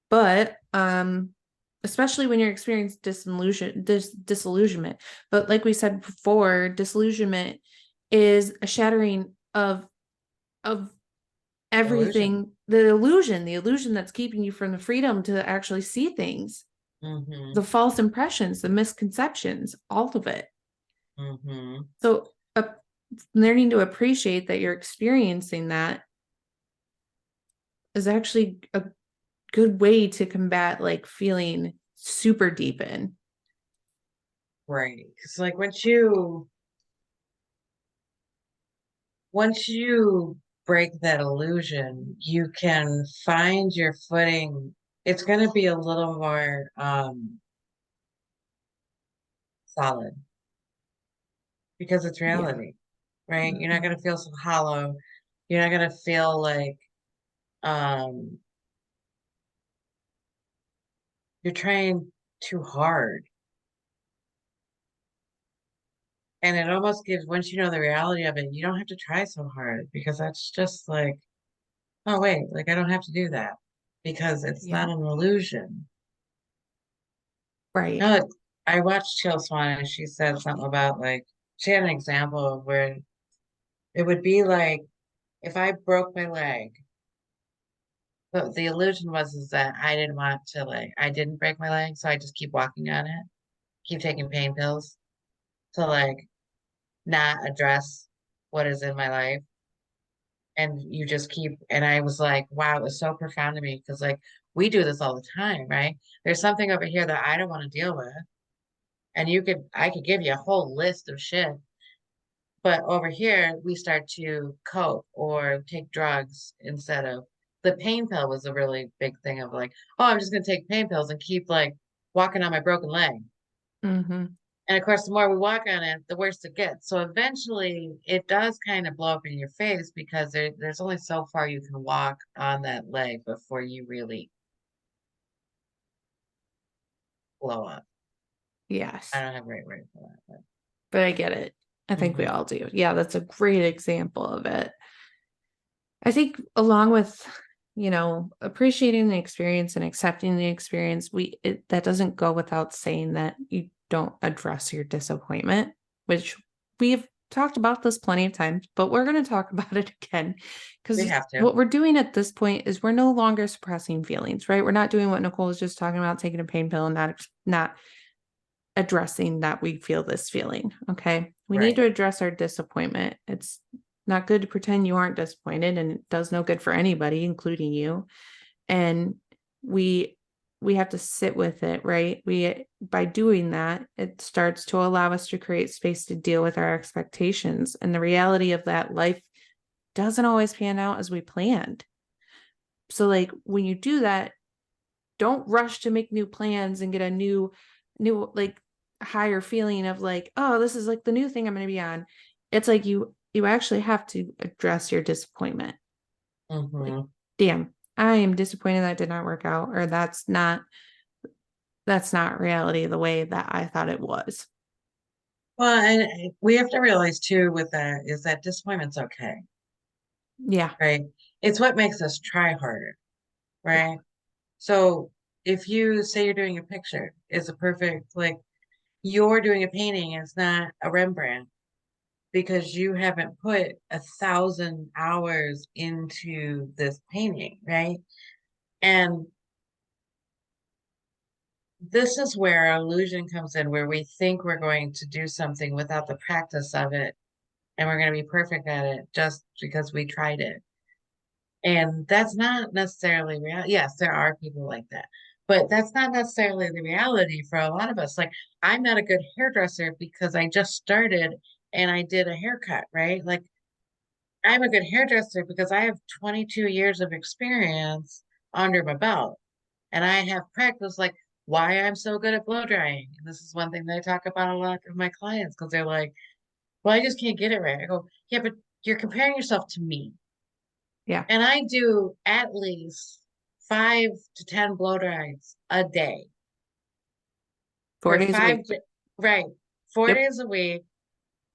But especially when you're experiencing disillusionment. But like we said before, disillusionment is a shattering of
Illusion.
everything, the illusion that's keeping you from the freedom to actually see things,
Mm-hmm.
the false impressions, the misconceptions, all of it.
Mm-hmm.
So learning to appreciate that you're experiencing that is actually a good way to combat like feeling super deep in.
Right. Because like once you break that illusion, you can find your footing. It's going to be a little more solid because it's
Yeah.
reality, right? You're not
Mhm.
going to feel so hollow. You're not going to feel like um you're trying too hard. And it almost gives, once you know the reality of it, you don't have to try so hard because that's just like, oh, wait, like I don't have to do that because it's
Yeah.
not an illusion.
Right.
No, I watched Chill Swan and she said something about like, she had an example of where it would be like if I broke my leg, the illusion was is that I didn't want to like, I didn't break my leg, so I just keep walking on it, keep taking pain pills to like not address what is in my life. And you just keep, and I was like, wow, it was so profound to me because like we do this all the time, right? There's something over here that I don't want to deal with. And I could give you a whole list of shit. But over here, we start to cope or take drugs instead of the pain pill was a really big thing of like, oh, I'm just gonna take pain pills and keep like walking on my broken leg.
Mm-hmm.
And of course, the more we walk on it, the worse it gets. So eventually it does kind of blow up in your face because there's only so far you can walk on that leg before you really blow up. I
Yes.
don't have a great word for that,
But I get it. I
but
think we all do. Yeah, that's a great example of it. I think along with, appreciating the experience and accepting the experience, that doesn't go without saying that you don't address your disappointment, which we've talked about this plenty of times, but we're going to talk about it again
we
because
have to.
what we're doing at this point is we're no longer suppressing feelings, right? We're not doing what Nicole was just talking about, taking a pain pill and not addressing that we feel this feeling. Okay. We need
Right.
to address our disappointment. It's not good to pretend you aren't disappointed, and it does no good for anybody, including you. And we we have to sit with it, right? By doing that, it starts to allow us to create space to deal with our expectations. And the reality of that life doesn't always pan out as we planned. So like when you do that, don't rush to make new plans and get a new like higher feeling of like, oh, this is like the new thing I'm going to be on. It's like you actually have to address your disappointment. Like,
Mm-hmm.
damn, I am disappointed that did not work out, or that's not reality the way that I thought it was.
Well, and we have to realize too with that is that disappointment's okay,
Yeah.
right? It's what makes us try harder,
Yeah.
right? So if you say you're doing a picture, it's a perfect, like, you're doing a painting, it's not a Rembrandt because you haven't put 1,000 hours into this painting, right? And this is where illusion comes in, where we think we're going to do something without the practice of it, and we're going to be perfect at it just because we tried it. And that's not necessarily real. Yes, there are people like that, but that's not necessarily the reality for a lot of us. Like, I'm not a good hairdresser because I just started and I did a haircut, right? Like, I'm a good hairdresser because I have 22 years of experience under my belt and I have practice, like, why I'm so good at blow drying. And this is one thing that I talk about a lot with my clients because they're like, well, I just can't get it right. I go, yeah, but you're comparing yourself to me.
Yeah.
And I do at least 5 to 10 blow dries a day
4
for
days a week.
right, four
Yep.
days a week,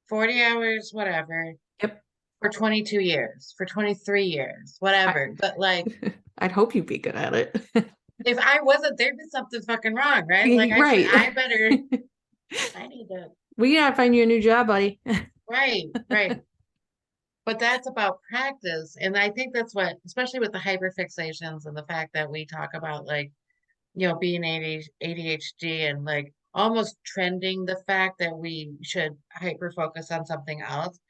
40 hours, whatever,
Yep.
for 22 years, for 23 years,
I,
whatever. But like,
I'd hope you'd be good at it.
if I wasn't, there'd be something fucking wrong, right? Like, I
Right.
better, I need to,
We gotta find you a new job, buddy.
right, right. But that's about practice. And I think that's what, especially with the hyperfixations and the fact that we talk about, like, being ADHD and like almost trending the fact that we should hyper focus on something else.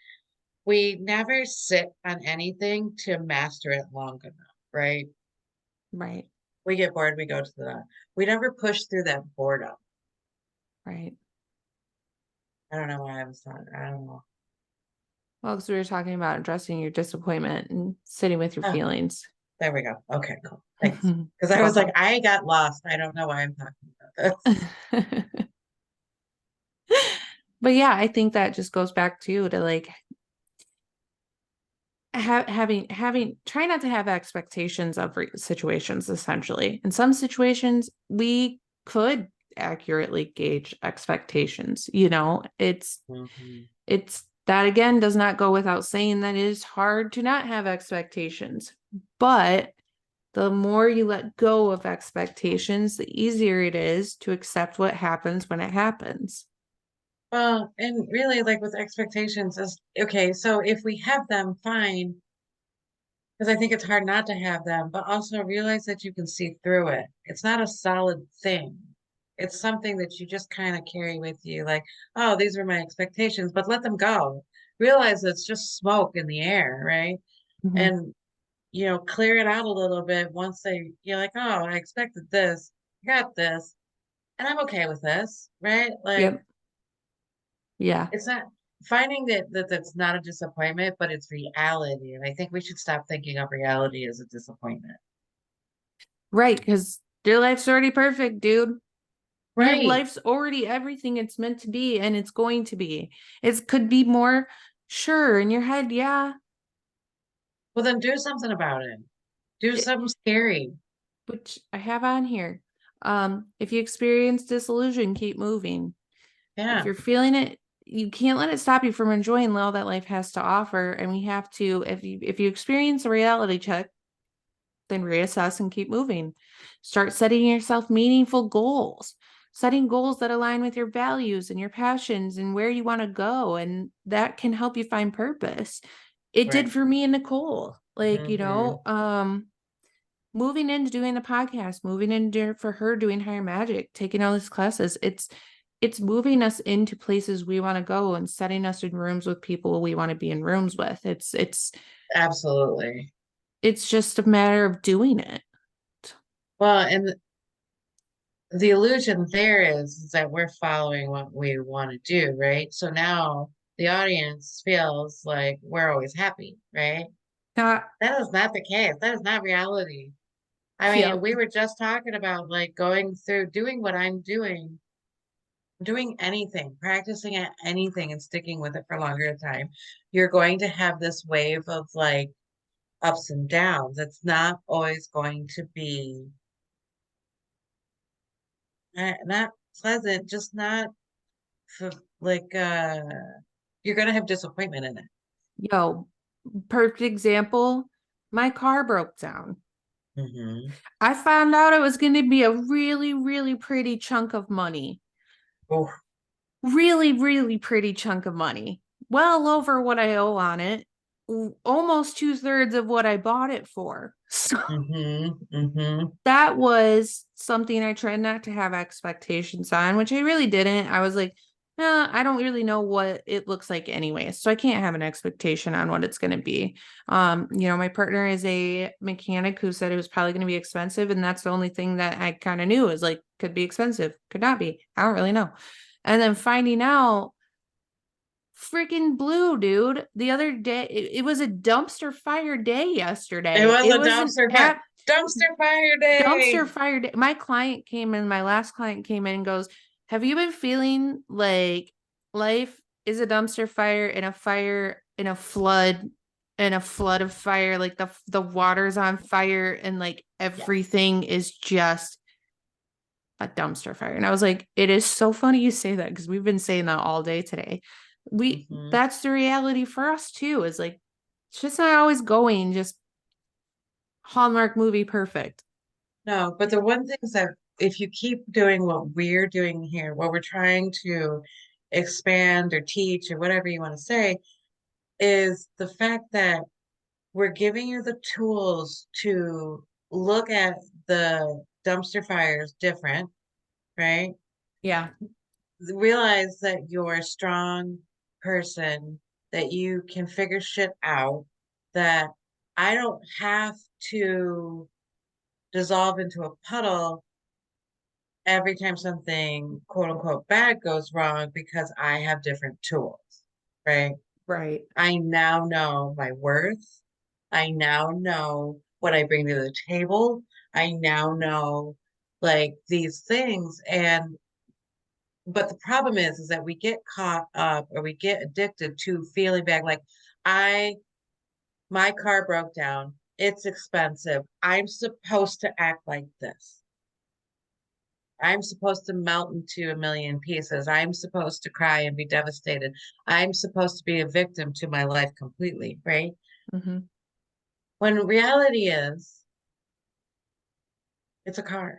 We never sit on anything to master it long enough, right?
Right.
We get bored, we go to we never push through that boredom.
Right.
I don't know why I was talking. I don't know.
Well, because we were talking about addressing your disappointment and sitting with your
Oh,
feelings.
there we go. Okay, cool. Thanks.
You're
Because I was like,
welcome.
I got lost. I don't know why I'm talking about this.
But yeah, I think that just goes back to like having try not to have expectations of situations. Essentially, in some situations we could accurately gauge expectations.
Mhm.
It's that again does not go without saying that it is hard to not have expectations, but the more you let go of expectations, the easier it is to accept what happens when it happens.
Well, and really, like with expectations, is okay. So if we have them, fine, because I think it's hard not to have them, but also realize that you can see through it. It's not a solid thing. It's something that you just kind of carry with you, like, oh, these are my expectations, but let them go. Realize it's just smoke in the air, right?
Mhm.
And clear it out a little bit once you're like, oh, I expected this, I got this, and I'm okay with this, right? Like,
Yep. Yeah.
it's not finding that's not a disappointment, but it's reality. And I think we should stop thinking of reality as a disappointment.
Right. Because your life's already perfect, dude. Your
Right.
life's already everything it's meant to be and it's going to be. It could be more, sure, in your head, yeah.
Well, then do something about it. Do
It,
something scary.
which I have on here. If you experience disillusion, keep moving. If
Yeah.
you're feeling it, you can't let it stop you from enjoying all that life has to offer. And we have to, if you experience a reality check, then reassess and keep moving. Start setting yourself meaningful goals, setting goals that align with your values and your passions and where you want to go. And that can help you find purpose. It did
Right.
for me and Nicole. Like,
Hmm.
moving into doing the podcast, moving into for her doing higher magic, taking all these classes. It's moving us into places we want to go and setting us in rooms with people we want to be in rooms with.
Absolutely.
It's just a matter of doing it.
Well, and the illusion there is that we're following what we want to do, right? So now the audience feels like we're always happy, right?
Not,
That is not the case. That is not reality. I mean,
yep.
we were just talking about like going through doing what I'm doing anything, practicing at anything and sticking with it for longer time. You're going to have this wave of like ups and downs. It's not always going to be not pleasant, just not for like you're gonna have disappointment in it.
Yo, perfect example. My car broke down.
Mm-hmm.
I found out it was going to be a really, really pretty chunk of money.
Oh,
Really, really pretty chunk of money. Well over what I owe on it. Almost 2/3 of what I bought it for. So
mm-hmm. Mm-hmm.
that was something I tried not to have expectations on, which I really didn't. I was like, I don't really know what it looks like anyway, so I can't have an expectation on what it's going to be. My partner is a mechanic who said it was probably going to be expensive, and that's the only thing that I kind of knew is like could be expensive, could not be. I don't really know. And then finding out freaking blue, dude. The other day, it was a dumpster fire day
It
yesterday.
was
It
a
was an
dumpster fire.
app
Dumpster fire day.
dumpster fire day. My client came in, my last client came in and goes, have you been feeling like life is a dumpster fire and a fire and a flood of fire, like the water's on fire and like
Yes.
everything is just a dumpster fire. And I was like, it is so funny you say that because we've been saying that all day today.
Mm-hmm.
That's the reality for us too, is like it's just not always going just Hallmark movie perfect.
No, but the one thing is that if you keep doing what we're doing here, what we're trying to expand or teach or whatever you want to say, is the fact that we're giving you the tools to look at the dumpster fires different, right?
Yeah.
Realize that you're a strong person, that you can figure shit out, that I don't have to dissolve into a puddle every time something quote unquote bad goes wrong because I have different tools, right?
Right.
I now know my worth. I now know what I bring to the table. I now know like these things. And but the problem is that we get caught up or we get addicted to feeling bad. Like I my car broke down. It's expensive. I'm supposed to act like this. I'm supposed to melt into a million pieces. I'm supposed to cry and be devastated. I'm supposed to be a victim to my life completely, right?
Mm-hmm.
When reality is, it's a car.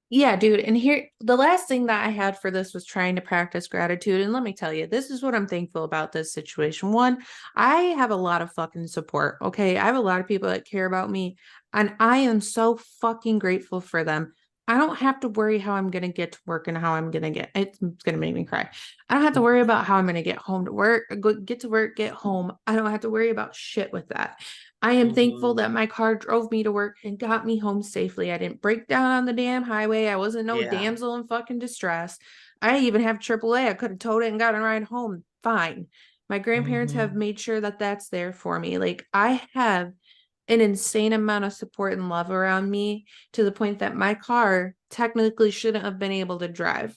Yeah, dude. And here, the last thing that I had for this was trying to practice gratitude. And let me tell you, this is what I'm thankful about this situation. One, I have a lot of fucking support. Okay. I have a lot of people that care about me, and I am so fucking grateful for them. I don't have to worry how I'm going to get to work and how I'm going to it's going to make me cry. I don't have to worry about how I'm going to get home to work, get to work, get home. I don't have to worry about shit with that. I am thankful
Hmm.
that my car drove me to work and got me home safely. I didn't break down on the damn highway. I wasn't no
Yeah.
damsel in fucking distress. I even have AAA. I could have towed it and got a ride home. Fine. My grandparents have
Hmm.
made sure that that's there for me. Like I have an insane amount of support and love around me to the point that my car technically shouldn't have been able to drive.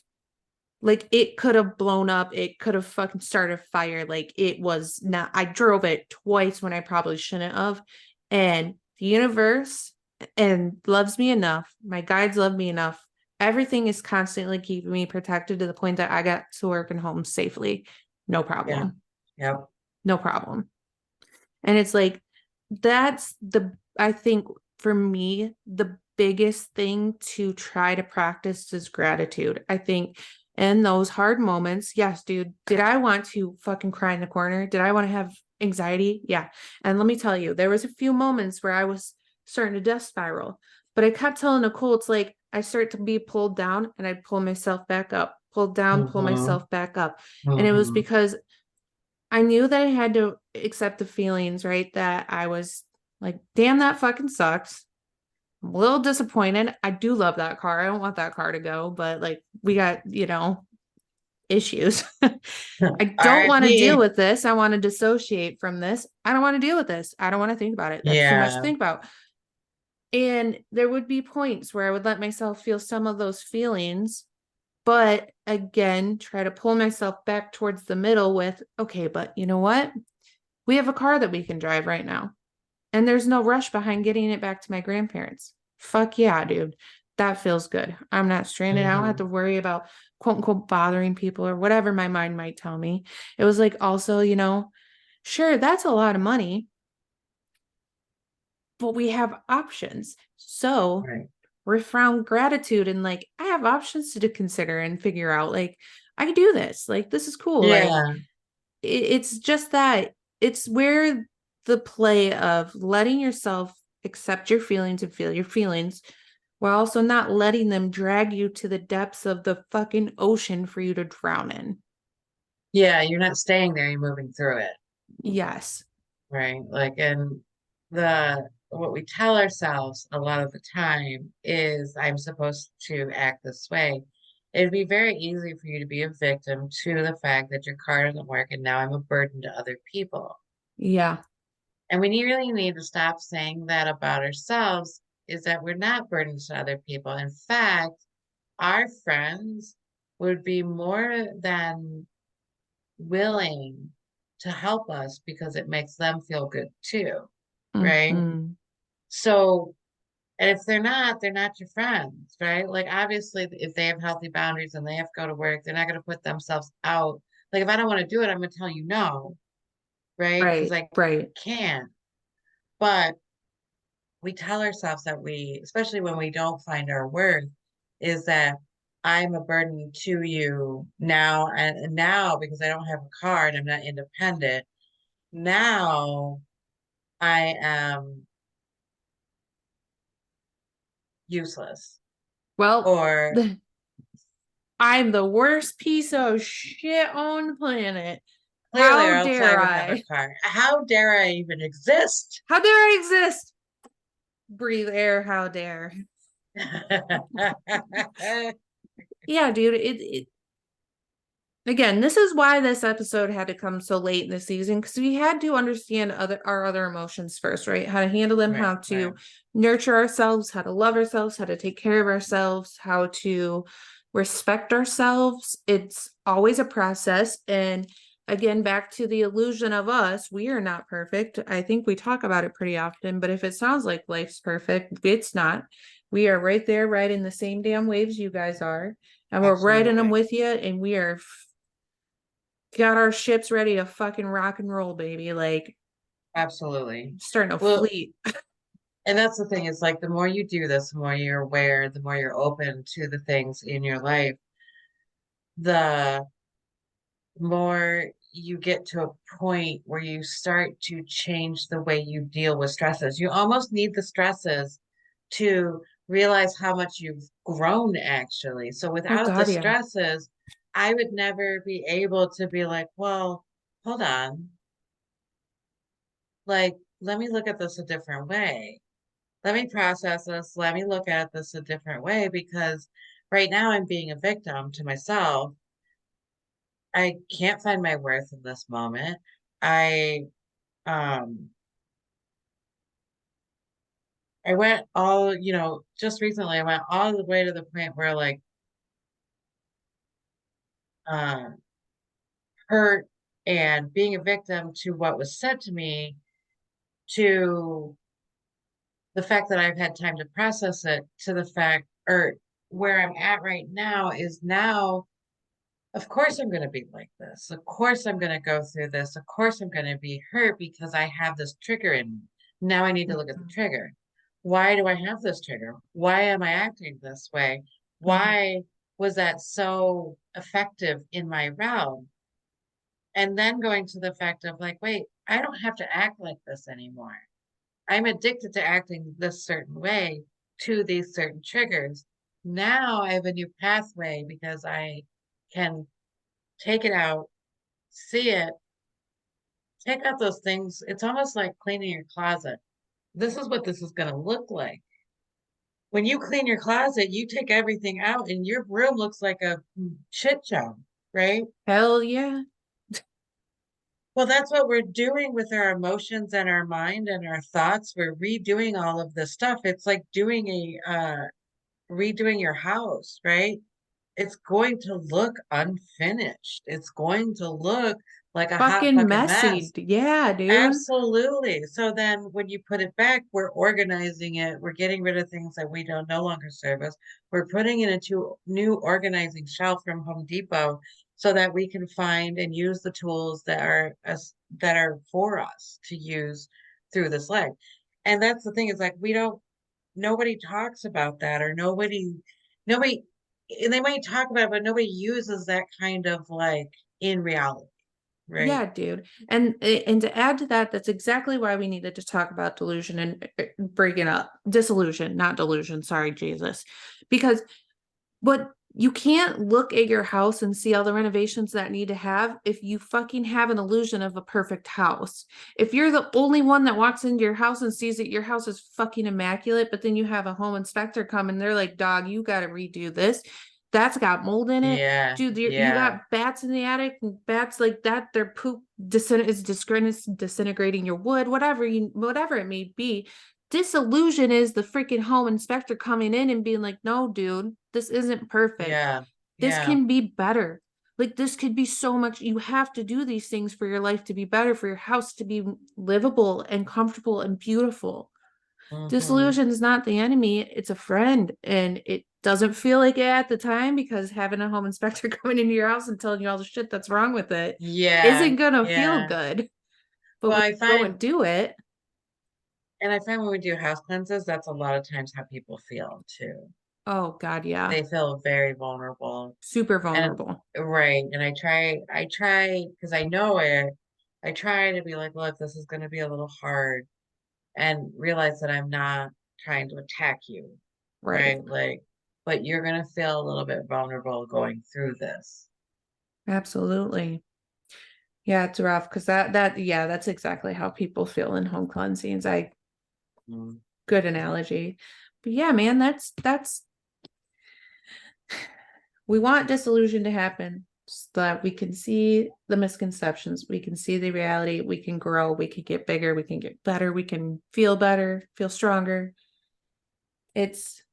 Like it could have blown up. It could have fucking started a fire. Like it was not, I drove it twice when I probably shouldn't have. And the universe and loves me enough. My guides love me enough. Everything is constantly keeping me protected to the point that I got to work and home safely. No
Yeah.
problem.
Yep.
No problem. And it's like, I think for me, the biggest thing to try to practice is gratitude. I think in those hard moments, yes, dude, did I want to fucking cry in the corner? Did I want to have anxiety? Yeah. And let me tell you, there was a few moments where I was starting to death spiral, but I kept telling Nicole, it's like I start to be pulled down and I'd pull myself back up, pull down, pull
Hmm.
myself back up. And it was
Hmm.
because I knew that I had to accept the feelings, right? That I was like, damn, that fucking sucks. I'm a little disappointed. I do love that car. I don't want that car to go, but like, we got, issues. I don't want to deal
RIP.
with this. I want to dissociate from this. I don't want to deal with this. I don't want to think about it. That's too much to
Yeah.
think about. And there would be points where I would let myself feel some of those feelings, but again, try to pull myself back towards the middle with, okay, but you know what? We have a car that we can drive right now. And there's no rush behind getting it back to my grandparents. Fuck yeah, dude. That feels good. I'm not stranded. I don't have
Hmm.
to worry about quote unquote bothering people or whatever my mind might tell me. It was like also, sure, that's a lot of money, but we have options. So
Right.
we found gratitude and like, I have options to consider and figure out. Like, I can do this. Like, this is cool. Like,
Yeah.
it's just that it's where the play of letting yourself accept your feelings and feel your feelings while also not letting them drag you to the depths of the fucking ocean for you to drown in.
Yeah. You're not staying there, you're moving through it.
Yes.
Right. Like, and what we tell ourselves a lot of the time is, I'm supposed to act this way. It'd be very easy for you to be a victim to the fact that your car doesn't work and now I'm a burden to other people.
Yeah.
And we really need to stop saying that about ourselves, is that we're not burdens to other people. In fact, our friends would be more than willing to help us because it makes them feel good too, right?
Mm-hmm.
So, and if they're not your friends, right? Like, obviously, if they have healthy boundaries and they have to go to work, they're not going to put themselves out. Like, if I don't want to do it, I'm going to tell you no, right? Because
Right.
I
Right.
can't. But we tell ourselves that especially when we don't find our worth, is that I'm a burden to you now, and now because I don't have a car and I'm not independent, now I am useless.
Well,
Or
I'm the worst piece of shit on the planet.
clearly, or
How
else I
dare
would have a
I?
car. How dare I even exist?
How dare I exist? Breathe air, how dare. Yeah, dude, it again, this is why this episode had to come so late in the season because we had to understand our other emotions first, right? How to handle them,
Right,
how
right.
to nurture ourselves, how to love ourselves, how to take care of ourselves, how to respect ourselves. It's always a process. And again, back to the illusion of us, we are not perfect. I think we talk about it pretty often, but if it sounds like life's perfect, it's not. We are right there, right in the same damn waves you guys are. And we're riding them
Absolutely.
with you, and we are got our ships ready to fucking rock and roll, baby. Like
Absolutely.
starting a
Well,
fleet.
and that's the thing, is like the more you do this, the more you're aware, the more you're open to the things in your life, the more you get to a point where you start to change the way you deal with stresses. You almost need the stresses to realize how much you've grown, actually. So
Oh
without the
God, yeah.
stresses, I would never be able to be like, well, hold on, like, let me look at this a different way. Let me process this. Let me look at this a different way, because right now I'm being a victim to myself. I can't find my worth in this moment. I um I went all, just recently I went all the way to the point where, like, um hurt and being a victim to what was said to me, to the fact that I've had time to process it, to the fact, or where I'm at right now is, now of course I'm going to be like this. Of course I'm going to go through this. Of course I'm going to be hurt because I have this trigger in me. Now I need to look at the
Mhm.
trigger. Why do I have this trigger? Why am I acting this way?
Mhm.
Why was that so effective in my realm? And then going to the fact of, like, wait, I don't have to act like this anymore. I'm addicted to acting this certain way to these certain triggers. Now I have a new pathway because I can take it out, see it, take out those things. It's almost like cleaning your closet. This is what this is going to look like. When you clean your closet, you take everything out and your room looks like a shit show, right?
Hell yeah.
Well, that's what we're doing with our emotions and our mind and our thoughts. We're redoing all of this stuff. It's like doing redoing your house, right? It's going to look unfinished. It's going to look like a hot
Fucking
fucking
messy.
mess.
Yeah, dude.
Absolutely. So then when you put it back, we're organizing it. We're getting rid of things that we don't no longer serve us. We're putting it into new organizing shelf from Home Depot so that we can find and use the tools that are for us to use through this life. And that's the thing is like nobody talks about that, or nobody, and they might talk about it, but nobody uses that kind of like in reality, right?
Yeah, dude. And to add to that, that's exactly why we needed to talk about delusion and breaking up disillusion, not delusion. Sorry, Jesus. Because but you can't look at your house and see all the renovations that need to have if you fucking have an illusion of a perfect house. If you're the only one that walks into your house and sees that your house is fucking immaculate, but then you have a home inspector come and they're like, dog, you got to redo this. That's got mold in it.
Yeah,
Dude, you
yeah,
got bats in the attic, and bats like that, their poop is disintegrating your wood, whatever it may be. Disillusion is the freaking home inspector coming in and being like, no, dude, this isn't perfect.
yeah,
This
yeah.
can be better. Like, this could be so much. You have to do these things for your life to be better, for your house to be livable and comfortable and beautiful.
Hmm.
Disillusion is not the enemy, it's a friend. And it doesn't feel like it at the time because having a home inspector coming into your house and telling you all the shit that's wrong with it
Yeah,
isn't going to feel
yeah.
good. But
Well,
when
I
you go
find,
and do it,
and I find when we do house cleanses, that's a lot of times how people feel too.
oh, God, yeah,
They feel very vulnerable.
super
And
vulnerable.
right. And I try because I know it. I try to be like, look, this is going to be a little hard, and realize that I'm not trying to attack you,
Right.
right? Like, but you're going to feel a little bit vulnerable going through this.
Absolutely. Yeah, it's rough because yeah, that's exactly how people feel in home cleansings.
Mm.
Good analogy. But yeah, man, that's we want disillusion to happen so that we can see the misconceptions, we can see the reality, we can grow, we can get bigger, we can get better, we can feel better, feel stronger. It's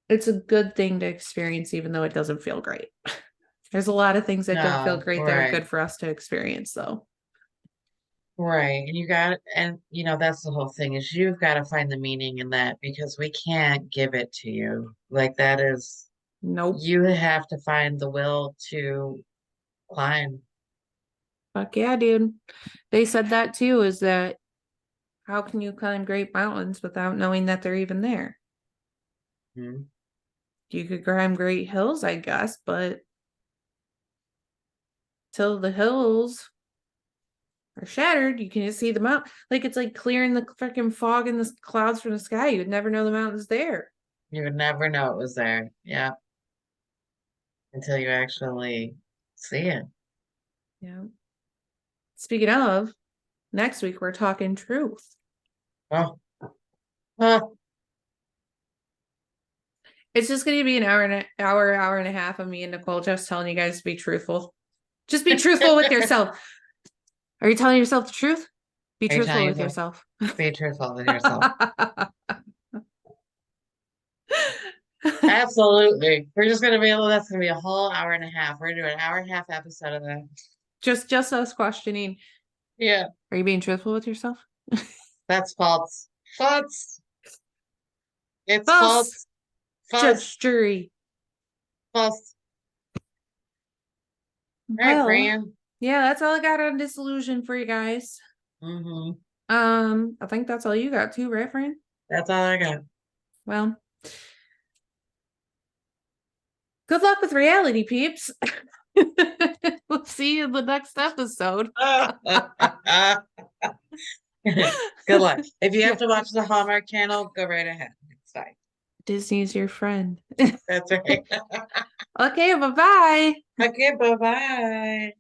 it's a good thing to experience, even though it doesn't feel great. There's a lot of things that don't feel
No,
great that are
right.
good for us to experience, though.
Right. And that's the whole thing is you've got to find the meaning in that because we can't give it to you. Like that is,
Nope.
you have to find the will to climb.
Fuck yeah, dude. They said that too, is that how can you climb great mountains without knowing that they're even there?
Mhm.
You could climb great hills, I guess, but till the hills are shattered, you can see the mountain. Like it's like clearing the freaking fog and the clouds from the sky. You would never know the mountain's there.
You would never know it was there. Yeah. Until you actually see it.
Yeah. Speaking of, next week we're talking truth.
Oh, oh,
It's just going to be an hour and a half of me and Nicole just telling you guys to be truthful. Just be truthful with yourself. Are you telling yourself the truth? Be
are you
truthful
telling
with
yourself?
yourself.
Be truthful with yourself. Absolutely. We're just gonna be able, that's gonna be a whole hour and a half. We're gonna do an hour and a half episode of that.
Just us questioning.
Yeah,
Are you being truthful with yourself?
that's false. False. It's
False.
false. False.
Judge, jury.
False. All right,
Well,
Fran.
yeah, that's all I got on disillusion for you guys.
Mm-hmm.
I think that's all you got too, right, friend?
That's all I got.
Well, good luck with reality, peeps. We'll see you in the next episode.
Good luck. If you have
Yeah,
to watch the Hallmark Channel, go right ahead. It's fine.
Disney's your friend.
That's right.
Okay, bye-bye.
Okay, bye-bye.